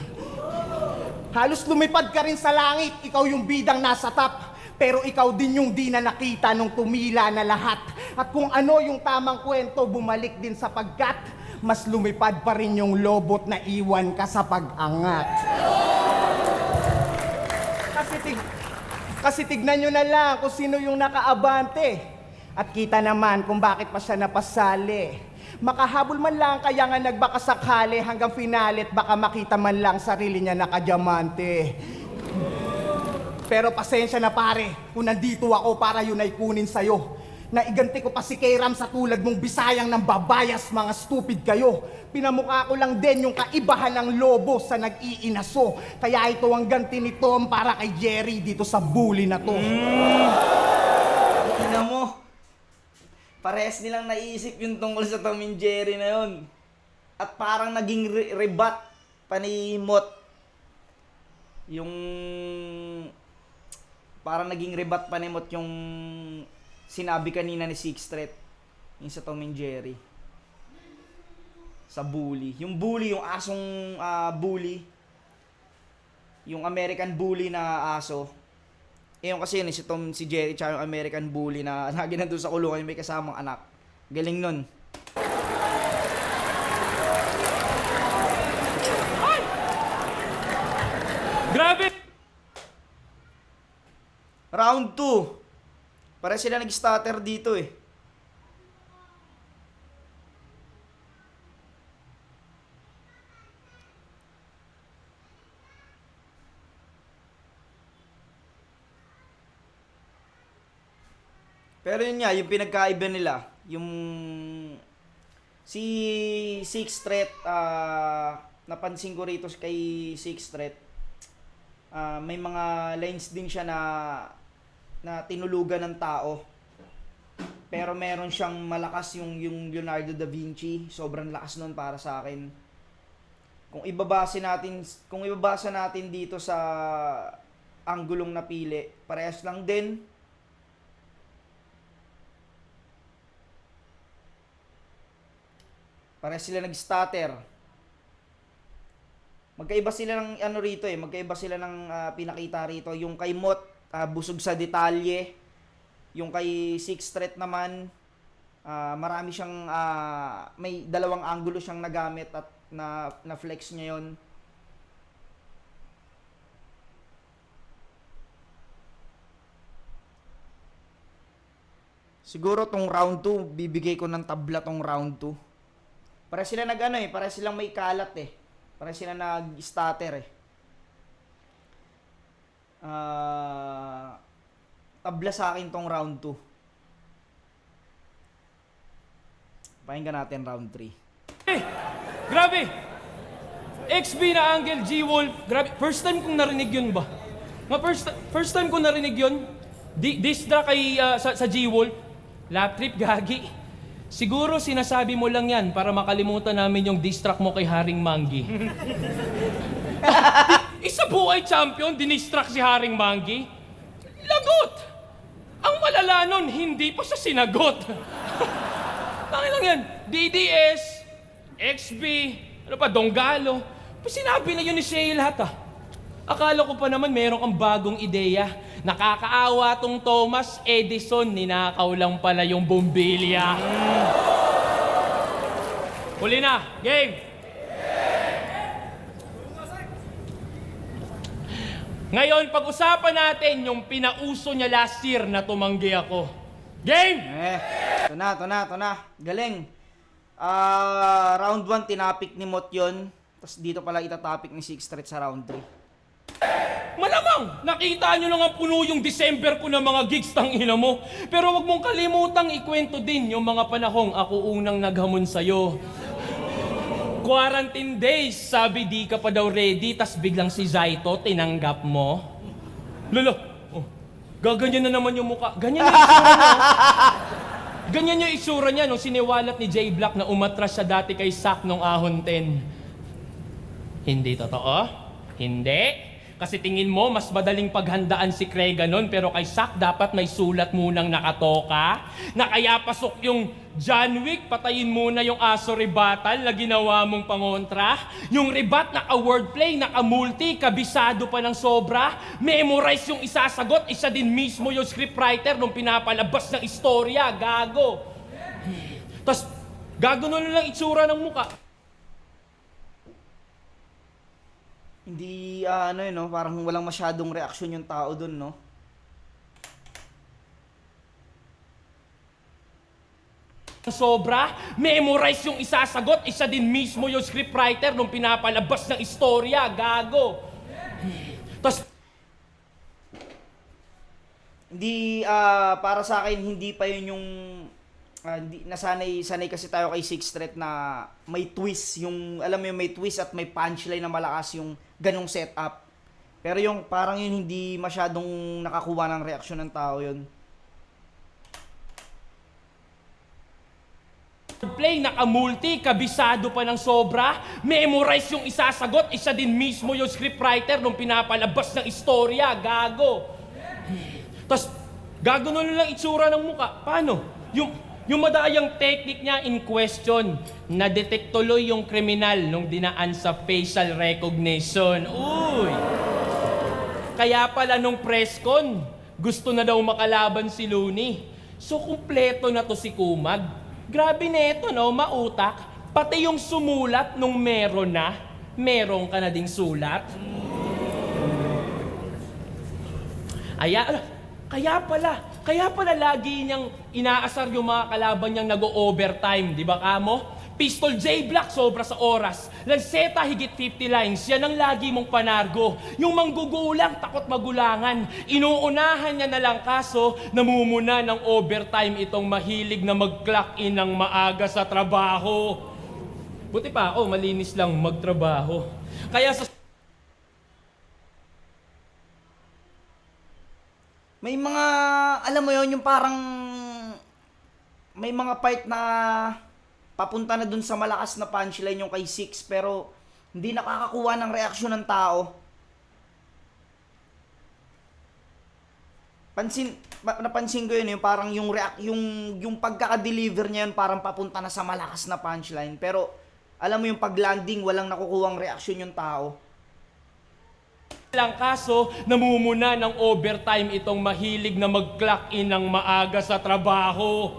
Halos lumipad ka rin sa langit, ikaw yung bidang nasa top. Pero ikaw din yung di na nakita nung tumila na lahat. At kung ano yung tamang kwento, bumalik din sapagkat mas lumipad pa rin yung lobot na iwan ka sa pag-angat. Kasi tignan nyo na lang kung sino yung nakaabante. At kita naman kung bakit pa siya napasali. Makahabol man lang kaya nga nagbakasakali hanggang finalet, baka makita man lang sarili niya nakadiamante. Pero pasensya na pare, kung nandito ako para yun ay kunin sa'yo. Naiganti ko pa si Kairam sa tulad mong Bisayang ng babayas, mga stupid kayo. Pinamukha ko lang din yung kaibahan ng lobo sa nag-iinaso. Kaya ito ang ganti ni Tom para kay Jerry dito sa bully na to. Ina mo, parehas nilang naiisip yung tungkol sa Tom and Jerry na yun. At parang naging rebat pa ni Mot. Yung parang naging rebat pa ni Mot yung sinabi kanina ni Sixth Street. Yung sa Tom and Jerry. Sa bully. Yung bully, yung asong bully. Yung American bully na aso. Yung kasi yun, si Tom, si Jerry, tsaka yung American bully na lagi nandun sa kulungan, yung may kasamang anak. Galing nun. Grabe! Round 2. Pare sila nag-stutter dito eh. Pero yun nga, yung pinagkaiba nila, yung si Sixth Street, napansin ko rito kay Sixth Street, may mga lines din siya na tinulugan ng tao. Pero meron siyang malakas yung Leonardo da Vinci, sobrang lakas nun para sa akin. Kung ibabasa natin dito sa anggulong napili, parehas lang din. Parehas sila nag-stutter. Magkaiba sila ng ano rito eh, magkaiba sila ng pinakita rito. Yung kay Mot, busog sa detalye. Yung kay Sixth Street naman, marami siyang, may dalawang angulo siyang nagamit at na-flex niya yon. Siguro tong round 2, bibigay ko ng tabla tong round 2. Para sila para silang may kalat eh. Para sila nag-stutter eh. Tabla sa akin tong round 2. Pakinggan natin round 3. Grabe! XB na Angel G-Wolf. Grabe. First time kong narinig yun ba? First time kong narinig yun. Distra kay sa G-Wolf. Lap trip, gagi. Siguro sinasabi mo lang yan para makalimutan namin yung diss track mo kay Haring Manggi. Isa buhay champion, dinistrack si Haring Manggi. Lagot! Ang malala nun, hindi pa siya sinagot. Tangin lang yan. DDS, XB, ano pa, Donggalo. Sinabi na yun ni Shay lahat ah. Akala ko pa naman meron kang bagong ideya. Nakakaawa tong Thomas Edison, ninakaw lang pala yung bombilya. Huli na, game! Ngayon, pag-usapan natin yung pinauso niya last year na tumanggi ako. Game! Ito na. Galing. Round 1, tinapik ni Mot yun. Tapos dito pala itatopic ni Sixth Street sa round 3. Malamang, nakita nyo lang ang puno yung December ko ng mga gigs tang ina mo. Pero wag mong kalimutang ikwento din yung mga panahong ako unang naghamon sa'yo. Quarantine days, sabi di ka pa daw ready, tas biglang si Zaito tinanggap mo. Lolo, gaganyan na naman yung mukha. Ganyan yung itsura niya. Ganyan yung itsura niya nung siniwalat ni J Black na umatras siya dati kay Sak nung ahon 10. Hindi totoo? Hindi. Kasi tingin mo, mas madaling paghandaan si Krega nun, pero kay Sak dapat may sulat munang nakatoka, na kaya pasok yung John Wick, patayin muna yung aso rebatal na ginawa mong pangontra, yung rebat naka-wordplay, naka-multi, kabisado pa ng sobra, memorize yung isasagot, isa din mismo yung scriptwriter nung pinapalabas ng istorya, gago. Tapos, gago na lang itsura ng muka. Hindi, no? Parang walang masyadong reaksyon yung tao dun, no? Sobra, memorize yung isasagot, isa din mismo yung scriptwriter nung pinapalabas ng istorya, gago. Tapos, Hindi, para sa akin, hindi pa yun yung, sanay kasi tayo kay Sixth Street na may twist, yung, alam mo yung may twist at may punchline na malakas yung ganong setup. Pero yung parang yun hindi masyadong nakakuha ng reaksyon ng tao yun. play, naka-multi, kabisado pa ng sobra, memorize yung isasagot, isa din mismo yung scriptwriter nung pinapalabas ng istorya, gago. Tapos, gaganon lang itsura ng muka. Paano? Yung madayang technique niya in question, na-detect tuloy yung kriminal nung dinaan sa facial recognition. Uy! Kaya pala nung press con, gusto na daw makalaban si Looney. So, kumpleto na to si Kumag. Grabe neto, no? Mautak. Pati yung sumulat nung meron ka na ding sulat. Kaya pala lagi niyang inaasar yung mga kalaban niyang nag-overtime, di ba kamo? Pistol J Black sobra sa oras. Lanceta higit 50 lines, yan ang lagi mong panargo. Yung manggugulang, takot magulangan. Inuunahan niya na lang kaso, namumuna ng overtime itong mahilig na mag-clock in ng maaga sa trabaho. Buti pa ako, malinis lang magtrabaho. Kaya sa May mga, alam mo yon yung parang, may mga part na papunta na dun sa malakas na punchline yung kay Six, pero hindi nakakakuha ng reaksyon ng tao. Napansin ko yun, yung parang yung pagkaka-deliver niya yun, parang papunta na sa malakas na punchline, pero alam mo yung pag-landing, walang nakukuhang reaksyon yung tao. lang kaso, namumuna ng overtime itong mahilig na mag-clock in ng maaga sa trabaho.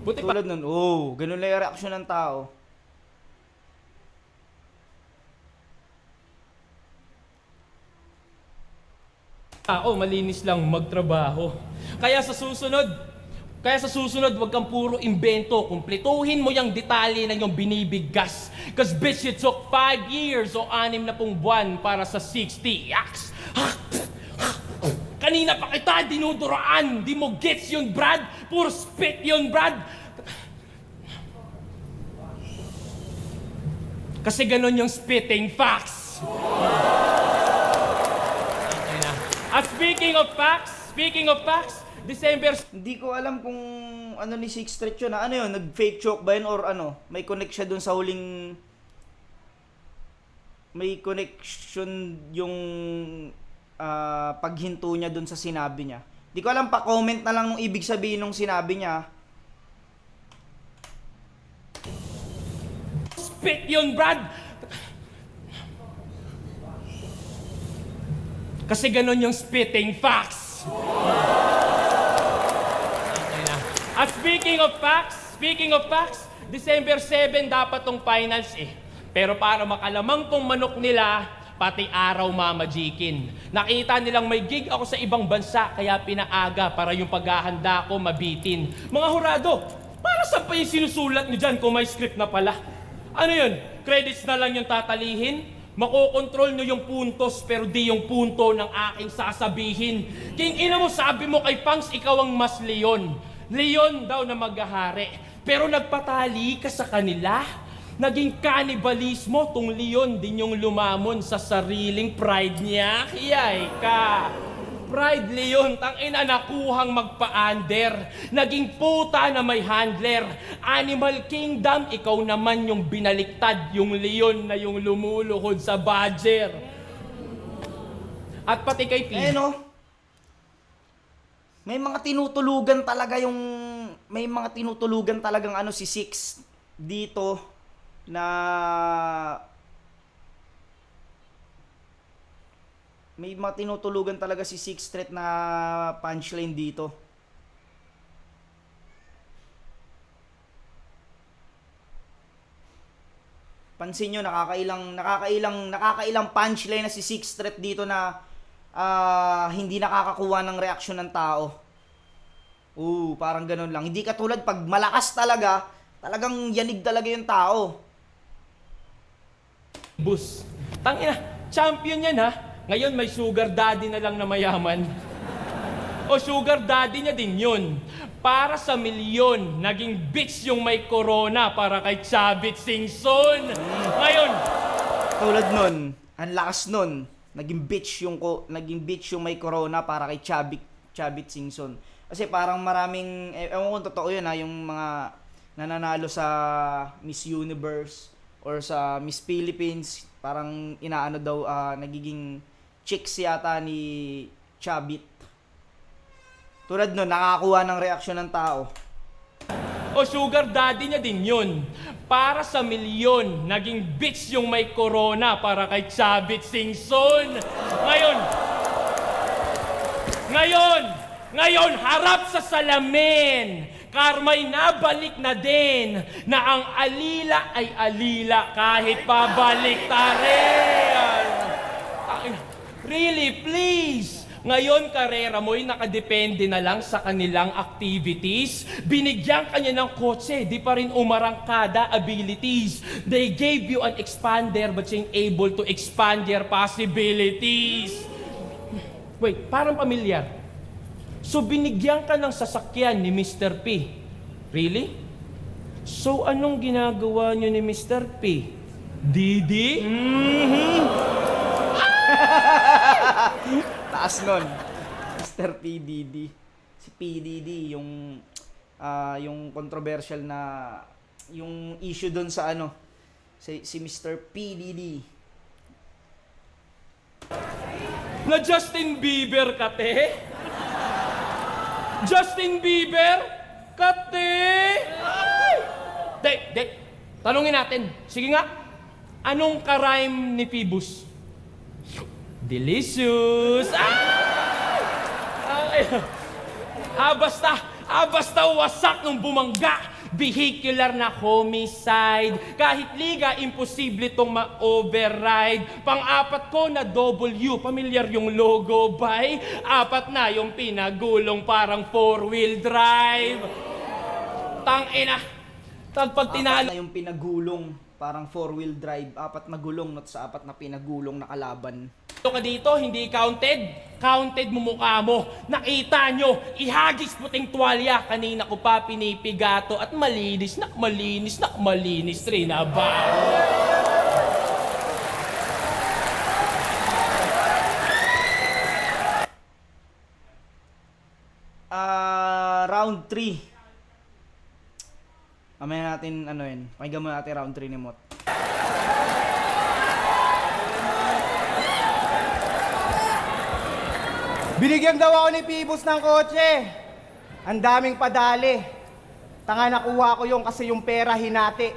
Buti pa Tulad nun, ganun lang yung reaksyon ng tao. malinis lang magtrabaho. Kaya sa susunod, wag kang puro imbento. Kumpletuhin mo yung detalye na yung binibigkas. Cause bitch, it took 5 years o 6 na buwan para sa 60 acts. Kanina pa kita dinuduraan. Di mo gets yun, Brad. Puro spit yun, Brad. Kasi ganon yung spitting facts. Okay na. At speaking of facts, December Hindi ko alam kung ano ni Six Street yun. Ano yun? Nag-fake choke ba yun? Or ano? May connect siya dun sa huling... May connection yung paghinto niya dun sa sinabi niya. Hindi ko alam, pa-comment na lang nung ibig sabihin nung sinabi niya. spit yun, Brad. Kasi ganon yung spitting facts. At speaking of facts, December 7 dapat tong finals eh. Pero para makalamang tong manok nila, pati araw mamajikin. Nakita nilang may gig ako sa ibang bansa, kaya pinaaga para yung paghahanda ko mabitin. Mga hurado, para saan pa yung sinusulat nyo dyan kung may script na pala? Ano yun? Credits na lang yung tatalihin? Makokontrol nyo yung puntos pero di yung punto ng aking sasabihin. King ina mo, sabi mo kay Pangs, ikaw ang mas leon. Leon daw na maghahari. Pero nagpatali ka sa kanila. Naging kanibalismo tong leon din yung lumamon sa sariling pride niya. Hiyay ka. Pride leon, tangina nakuhang magpa-under. Naging puta na may handler. Animal Kingdom, ikaw naman yung binaliktad. Yung leon na yung lumuluhod sa badger. At pati kay P. May mga tinutulugan talagang ano si Six dito na may mga tinutulugan talaga si Six Street na punchline dito. Pansin nyo, nakakailang punchline na si Six Street dito na hindi nakakakuha ng reaksyon ng tao. Parang ganun lang. Hindi katulad pag malakas talaga, talagang yanig talaga yung tao. Bus. Tangina, champion yan ha. Ngayon may sugar daddy na lang na mayaman. O sugar daddy niya din yun. Para sa milyon, naging bitch yung may corona para kay Chavit Singson. Ngayon, Tulad nun, ang lakas nun, naging bitch yung may corona para kay Chavit Singson. Kasi parang maraming, ewan ko totoo yun ha, yung mga nananalo sa Miss Universe or sa Miss Philippines, parang inaano daw, nagiging chicks yata ni Chavit. Tulad nun, nakakakuha ng reaksyon ng tao. O sugar daddy niya din yun. Para sa milyon, naging bitch yung may corona para kay Chavit Singson. Ngayon, harap sa salamin. Karma'y nabalik na din na ang alila ay alila kahit pabalik tarin. Really, please. Ngayon, karera mo'y nakadepende na lang sa kanilang activities. Binigyan kanya ng kotse, di pa rin umarangkada abilities. They gave you an expander but you ain't able to expand your possibilities. Wait, parang pamilyar. So binigyan ka ng sasakyan ni Mr. P. Really? So anong ginagawa niyo ni Mr. P? Didi? Taas nun. Mr. PDD. Si PDD, yung controversial na, yung issue dun sa ano, si Mr. PDD. Na Justin Bieber ka, te? Justin Bieber? Kate! Ay! De, tanungin natin. Sige nga, anong ka-rhyme ni Phoebus? Delicious! Ay! Basta wasak nung bumangga. Vehicular na homicide. Kahit liga, imposible tong ma-override. Pang-apat ko na W. Pamilyar yung logo, bay? Apat na yung pinagulong parang four-wheel drive. Tangina. Pag tinalo... Apat na yung pinagulong, parang four-wheel drive. Apat na gulong, not sa apat na pinagulong na kalaban. ka dito, hindi counted. Counted mo mukha mo. Nakita nyo, ihagis puting tuwalya. Kanina ko pa pinipigato at malinis rin na ba? Round 3. Mamaya natin, pakinggan mo natin round 3 ni Mot. Binigyan daw ako ni Phoebus ng kotse. Ang daming padali. Tanga nakuha ko yung kasi yung pera hinati.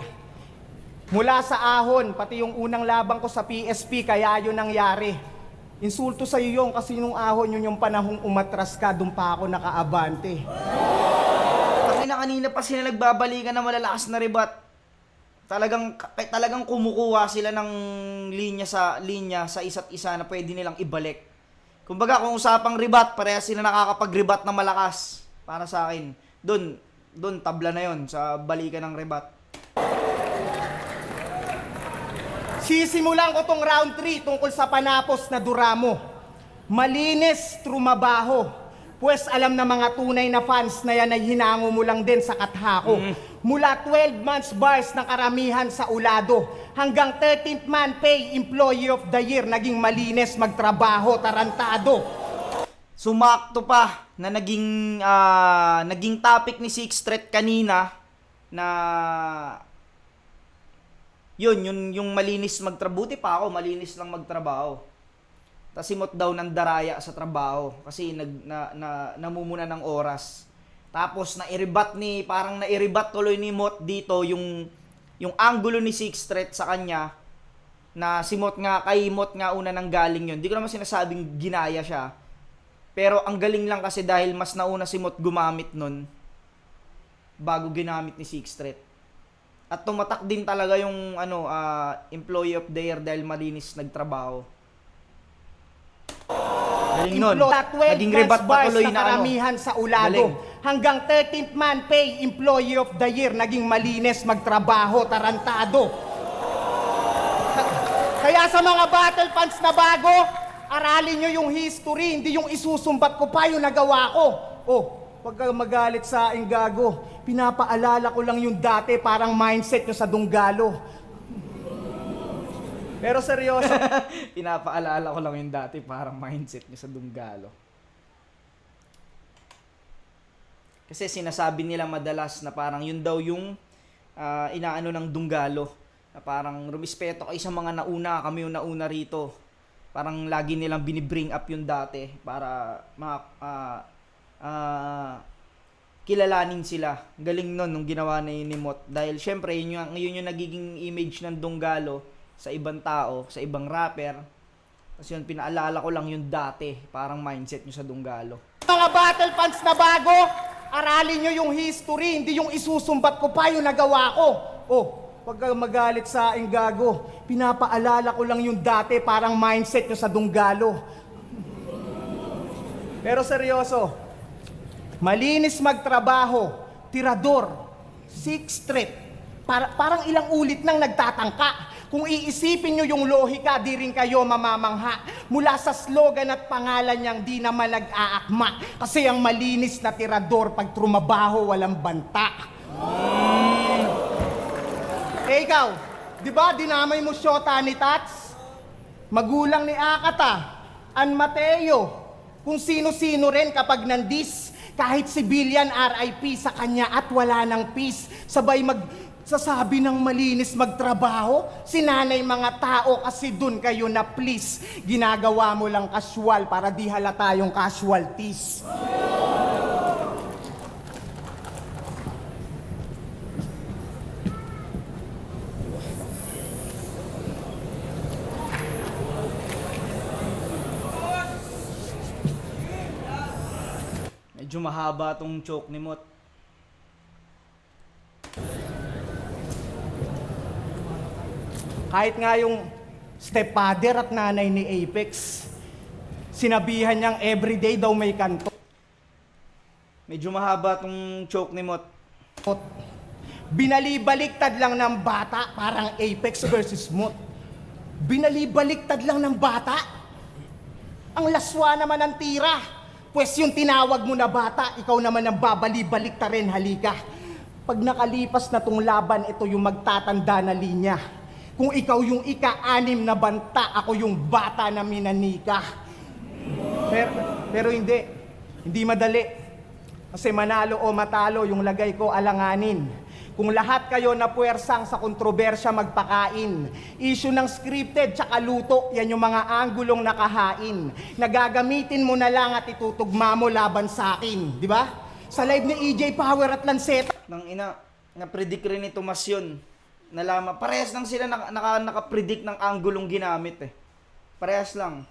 Mula sa ahon, pati yung unang labang ko sa PSP, kaya yun nangyari. Insulto sa'yo yung kasi nung ahon yun yung panahong umatras ka, doon pa ako nakaabante. Kanina pa sila nagbabalikan ng malalakas na ribat. Talagang kumukuha sila ng linya sa isa't isa na pwede nilang ibalik. Kumbaga, kung usapang ribat, parehas sila nakakapag-ribat na malakas. Para sa akin, doon tabla na yon sa balikan ng ribat. Sisimulan ko tong round 3 tungkol sa panapos na duramo. Malinis, trumabaho. Pues alam na mga tunay na fans na yan ay hinango mo lang din sa kathako. Mula 12 months bars ng karamihan sa ulado, hanggang 13th man pay, employee of the year, naging malinis, magtrabaho, tarantado. Sumakto pa na naging topic ni Sixth Street kanina na yung malinis magtrabaho. Buti pa ako, malinis lang magtrabaho. Tapos simot daw ng daraya sa trabaho kasi namumuna ng oras. Tapos parang nairibat tuloy ni Mot dito yung angulo ni Sixth Street sa kanya na si Mot nga, kay Mot nga una nang galing yun. Hindi ko naman sinasabing ginaya siya. Pero ang galing lang kasi dahil mas nauna si Mot gumamit nun bago ginamit ni Sixth Street. At tumatak din talaga yung employee of the year dahil malinis nagtrabaho. Galing nun. Naging rebat pa tuloy na karamihan sa ulado. Galing. Hanggang 13th man pay, employee of the year, naging malinis, magtrabaho, tarantado. Kaya sa mga battle fans na bago, aralin nyo yung history, hindi yung isusumbat ko pa yung nagawa ko. Pag magalit sa aking gago, pinapaalala ko lang yung dati, parang mindset nyo sa Dunggalo. Pero seryoso. Pinapaalala ko lang yung dati parang mindset niya sa Dunggalo. Kasi sinasabi nila madalas na parang yun daw yung inaano ng Dunggalo. Na parang rumispeto kayo sa mga nauna, kami yung nauna rito. Parang lagi nilang binibring up yung dati para kilalanin sila. Galing nun nung ginawa ni Mot. Dahil syempre, yun yung nagiging image ng Donggalo sa ibang tao, sa ibang rapper. Kasi yun, pinaalala ko lang yung dati, parang mindset nyo sa Donggalo. Mga battle fans na bago, aralin nyo yung history, hindi yung isusumbat ko pa yung nagawa ko. Oh, wag kang magalit sa aking gago. Pinapaalala ko lang yung dati, parang mindset nyo sa Donggalo. Pero seryoso, malinis magtrabaho, tirador, six street, parang ilang ulit nang nagtatangka. Kung iisipin nyo yung lohika, di rin kayo mamamangha. Mula sa slogan at pangalan niyang di naman nag-aakma. Kasi ang malinis na tirador, pag trumabaho, walang banta. Eh ikaw, di ba dinamay mo syota ni Tats? Magulang ni Akata, An Mateo, kung sino-sino rin kapag nandis, kahit civilian RIP sa kanya at wala ng peace, sabay sasabi ng malinis magtrabaho, sinanay mga tao kasi dun kayo na please, ginagawa mo lang casual para di halata yung casualties. Medyo mahaba tong choke ni Mot. Kahit nga yung stepfather at nanay ni Apex, sinabihan niyang everyday daw may kanto. Medyo mahaba tong choke ni Mot. Binalibaliktad lang ng bata, parang Apex versus Mot. Binalibaliktad lang ng bata. Ang laswa naman ng tira. Pues yung tinawag mo na bata, ikaw naman ang babalibaliktad rin, halika. Pag nakalipas na tong laban, ito yung magtatanda na linya. Kung ikaw yung ika-anim na banta, ako yung bata na minanika. Pero hindi madali. Kasi manalo o matalo, yung lagay ko alanganin. Kung lahat kayo na puwersang sa kontrobersya magpakain, issue ng scripted tsaka luto, yan yung mga anggulong nakahain. Nagagamitin mo na lang at itutugma mo laban sa akin, di ba? Sa live ni EJ Power at Lanceta. Nang ina, na-predict rin ni Tomas yun. Nalaman, parehas lang sila naka-predict ng anggulong ginamit eh. Parehas lang.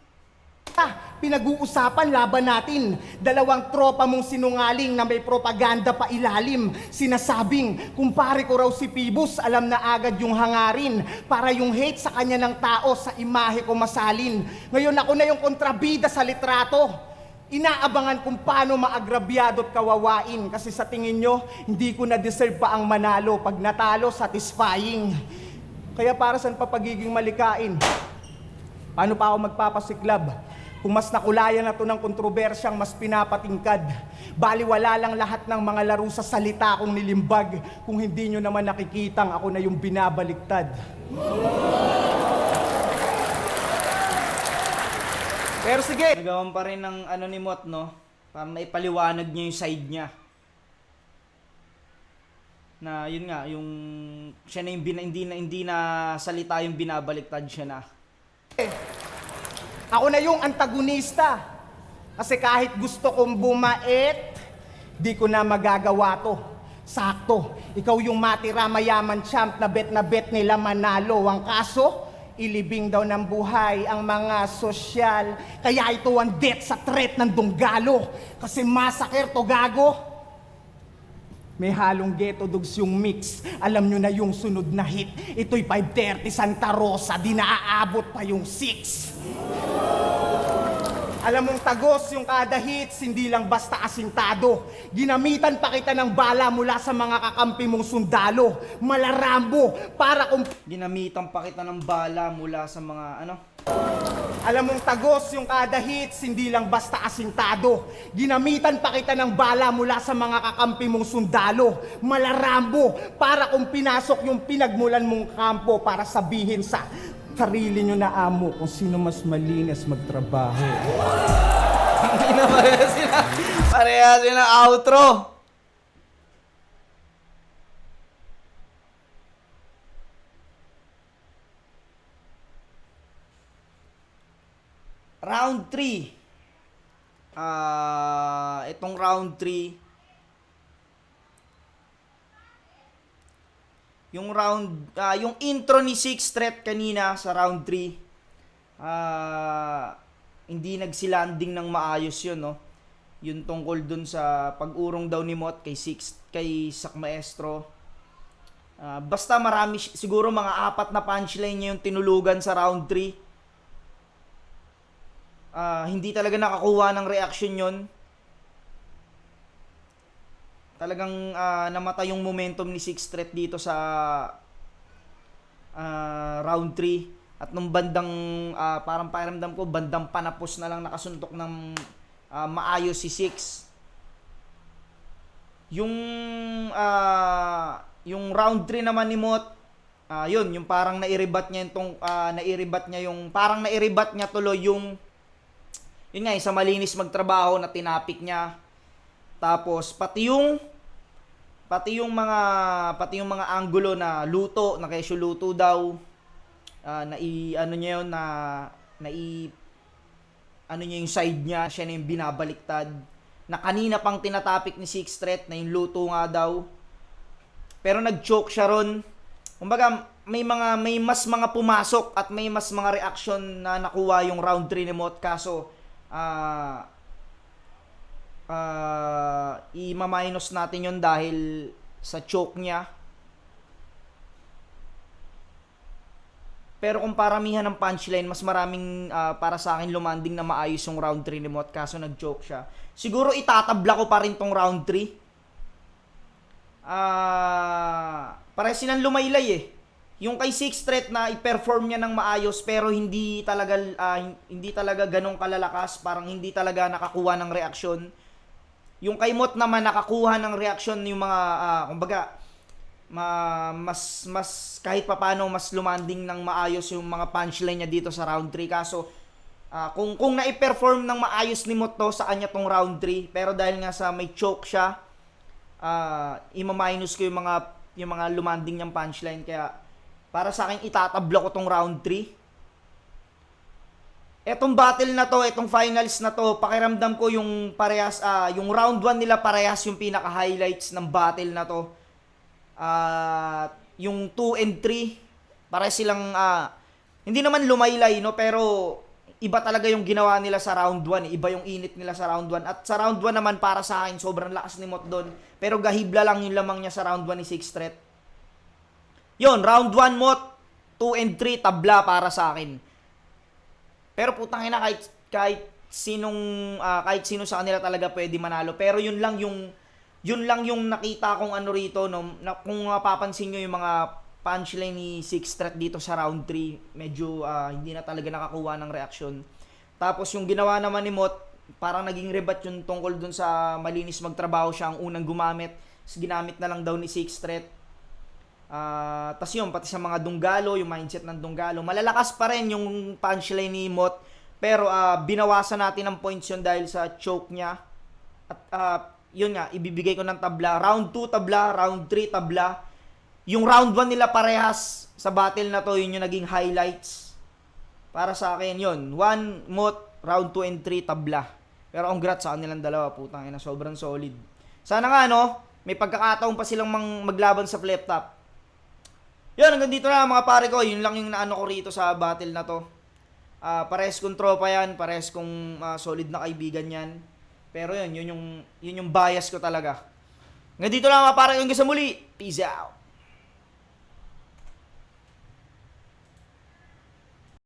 Pinag-uusapan laban natin. Dalawang tropa mong sinungaling na may propaganda pa ilalim. Sinasabing, kumpare ko raw si Pibus, alam na agad yung hangarin. Para yung hate sa kanya ng tao sa imahe ko masalin. Ngayon ako na yung kontrabida sa litrato. Inaabangan kung paano maagrabyado at kawawain. Kasi sa tingin nyo, hindi ko na-deserve pa ang manalo. Pag natalo, satisfying. Kaya para saan pa pagiging malikain? Paano pa ako magpapasiklab? Kung mas nakulayan na to ng kontrobersyang mas pinapatingkad, baliwala lang lahat ng mga laro sa salita kong nilimbag. Kung hindi nyo naman nakikitang ako na yung binabaliktad. Pero sige. Nagawan pa rin ng ano ni Mot, no? Para naipaliwanag niya yung side niya. Na yun nga, yung siya na yung hindi na salita yung binabaliktad siya na. Ako na yung antagonista. Kasi kahit gusto kong bumait, di ko na magagawa to. Sakto, ikaw yung matira mayaman champ na bet nila manalo. Ang kaso, ilibing daw ng buhay ang mga sosyal. Kaya ito ang death sa threat ng Donggalo. Kasi massacre to gago. May halong ghetto dogs yung mix. Alam nyo na yung sunod na hit. Ito'y 5:30 Santa Rosa. Di naaabot pa yung 6. Alam mong tagos yung kada hits, hindi lang basta asintado. Ginamitan pa kita ng bala mula sa mga kakampi mong sundalo. Malarambo, para kung... Ginamitan pa kita ng bala mula sa mga ano? Alam mong tagos yung kada hits, hindi lang basta asintado. Ginamitan pa kita ng bala mula sa mga kakampi mong sundalo. Malarambo, para kung pinasok yung pinagmulan mong kampo para sabihin sa sarili nyo na amo kung sino mas malinis magtrabaho. Hindi na parehas sila outro. Round 3. itong round 3, yung intro ni Six Threat kanina sa round 3, hindi nagsilanding ng maayos yun, no? Yung tungkol dun sa pag-urong daw ni Mot kay Sak Maestro. Basta marami, siguro mga 4 na punchline niya yung tinulugan sa round 3. Hindi talaga nakakuha ng reaction yon. Talagang namatay yung momentum ni Six Threat dito sa round 3. At nung bandang, parang pakiramdam ko, bandang panapos na lang nakasuntok ng maayos si Six. Yung round 3 naman ni Mot, yun, yung parang nairibat niya parang nairibat niya tuloy yung yun nga, sa malinis magtrabaho na tinapik niya. Tapos pati yung mga anggulo na luto, na kesyo luto daw, niya yung side niya, siya na yung binabaliktad. Na kanina pang tinatapik ni Six Threat na yung luto nga daw. Pero nag-choke siya ron. Kumbaga, may mas mga pumasok at may mas mga reaction na nakuha yung round 3 ni Mot. Kaso, i-minus natin yun dahil sa choke niya. Pero kung paramihan ng punchline, mas maraming para sa akin lumanding na maayos yung round 3 ni Mot. Kaso nag-choke siya. Siguro itatabla ko pa rin tong round 3. Parehas silang lumaylay eh. Yung kay Six Threat na i-perform niya ng maayos pero hindi talaga ganong kalalakas, parang hindi talaga nakakuha ng reaksyon. Yung kay Mot naman nakakuha ng reaksyon yung mga kumbaga mas kahit papaano mas lumanding ng maayos yung mga punchline niya dito sa round 3. Kaso kung na-perform ng maayos ni Mot to sa kanya tong round 3, pero dahil nga sa may choke siya, ima-minus ko yung mga lumanding niyang punchline. Kaya para sa akin itatabla ko tong round 3. Etong battle na to, etong finals na to, pakiramdam ko yung parehas, yung round 1 nila parehas yung pinaka-highlights ng battle na to. Yung 2 and 3, parehas silang, hindi naman lumaylay, no? Pero iba talaga yung ginawa nila sa round 1. Iba yung init nila sa round 1. At sa round 1 naman, para sa akin, sobrang lakas ni Mot doon. Pero gahibla lang yung lamang niya sa round 1 ni Six Threat. Yun, round 1 Mot, 2 and 3 tabla para sa akin. Pero putang ina, kahit sino sa kanila talaga pwede manalo. Pero yun lang yung nakita kong ano rito, no, na, kung mapapansin nyo yung mga punchline ni Six Threat dito sa round 3, medyo hindi na talaga nakakuha ng reaksyon. Tapos yung ginawa naman ni Mot, parang naging rebat yung tungkol dun sa malinis magtrabaho, siya ang unang gumamit. Ginamit na lang daw ni Six Threat. Tas yun, pati sa mga dunggalo, yung mindset ng dunggalo, malalakas pa rin yung punchline ni Mot, pero binawasan natin ng points yun dahil sa choke niya. At yun nga, ibibigay ko ng tabla. Round 2 tabla, round 3 tabla. Yung round 1 nila parehas sa battle na to, yun yung naging highlights. Para sa akin yun, 1 Mot, round 2 and 3 tabla. Pero congrats sa kanilang dalawa, putang ina, sobrang solid. Sana nga no, may pagkakataon pa silang maglaban sa flip top. Yun, hanggang dito na mga pare ko. Yun lang yung naano ko rito sa battle na to. Pares kong tropa yan, pares kong solid na kaibigan yan. Pero yun yung bias ko talaga. Hanggang dito na mga pare ko, hanggang sa muli. Peace out.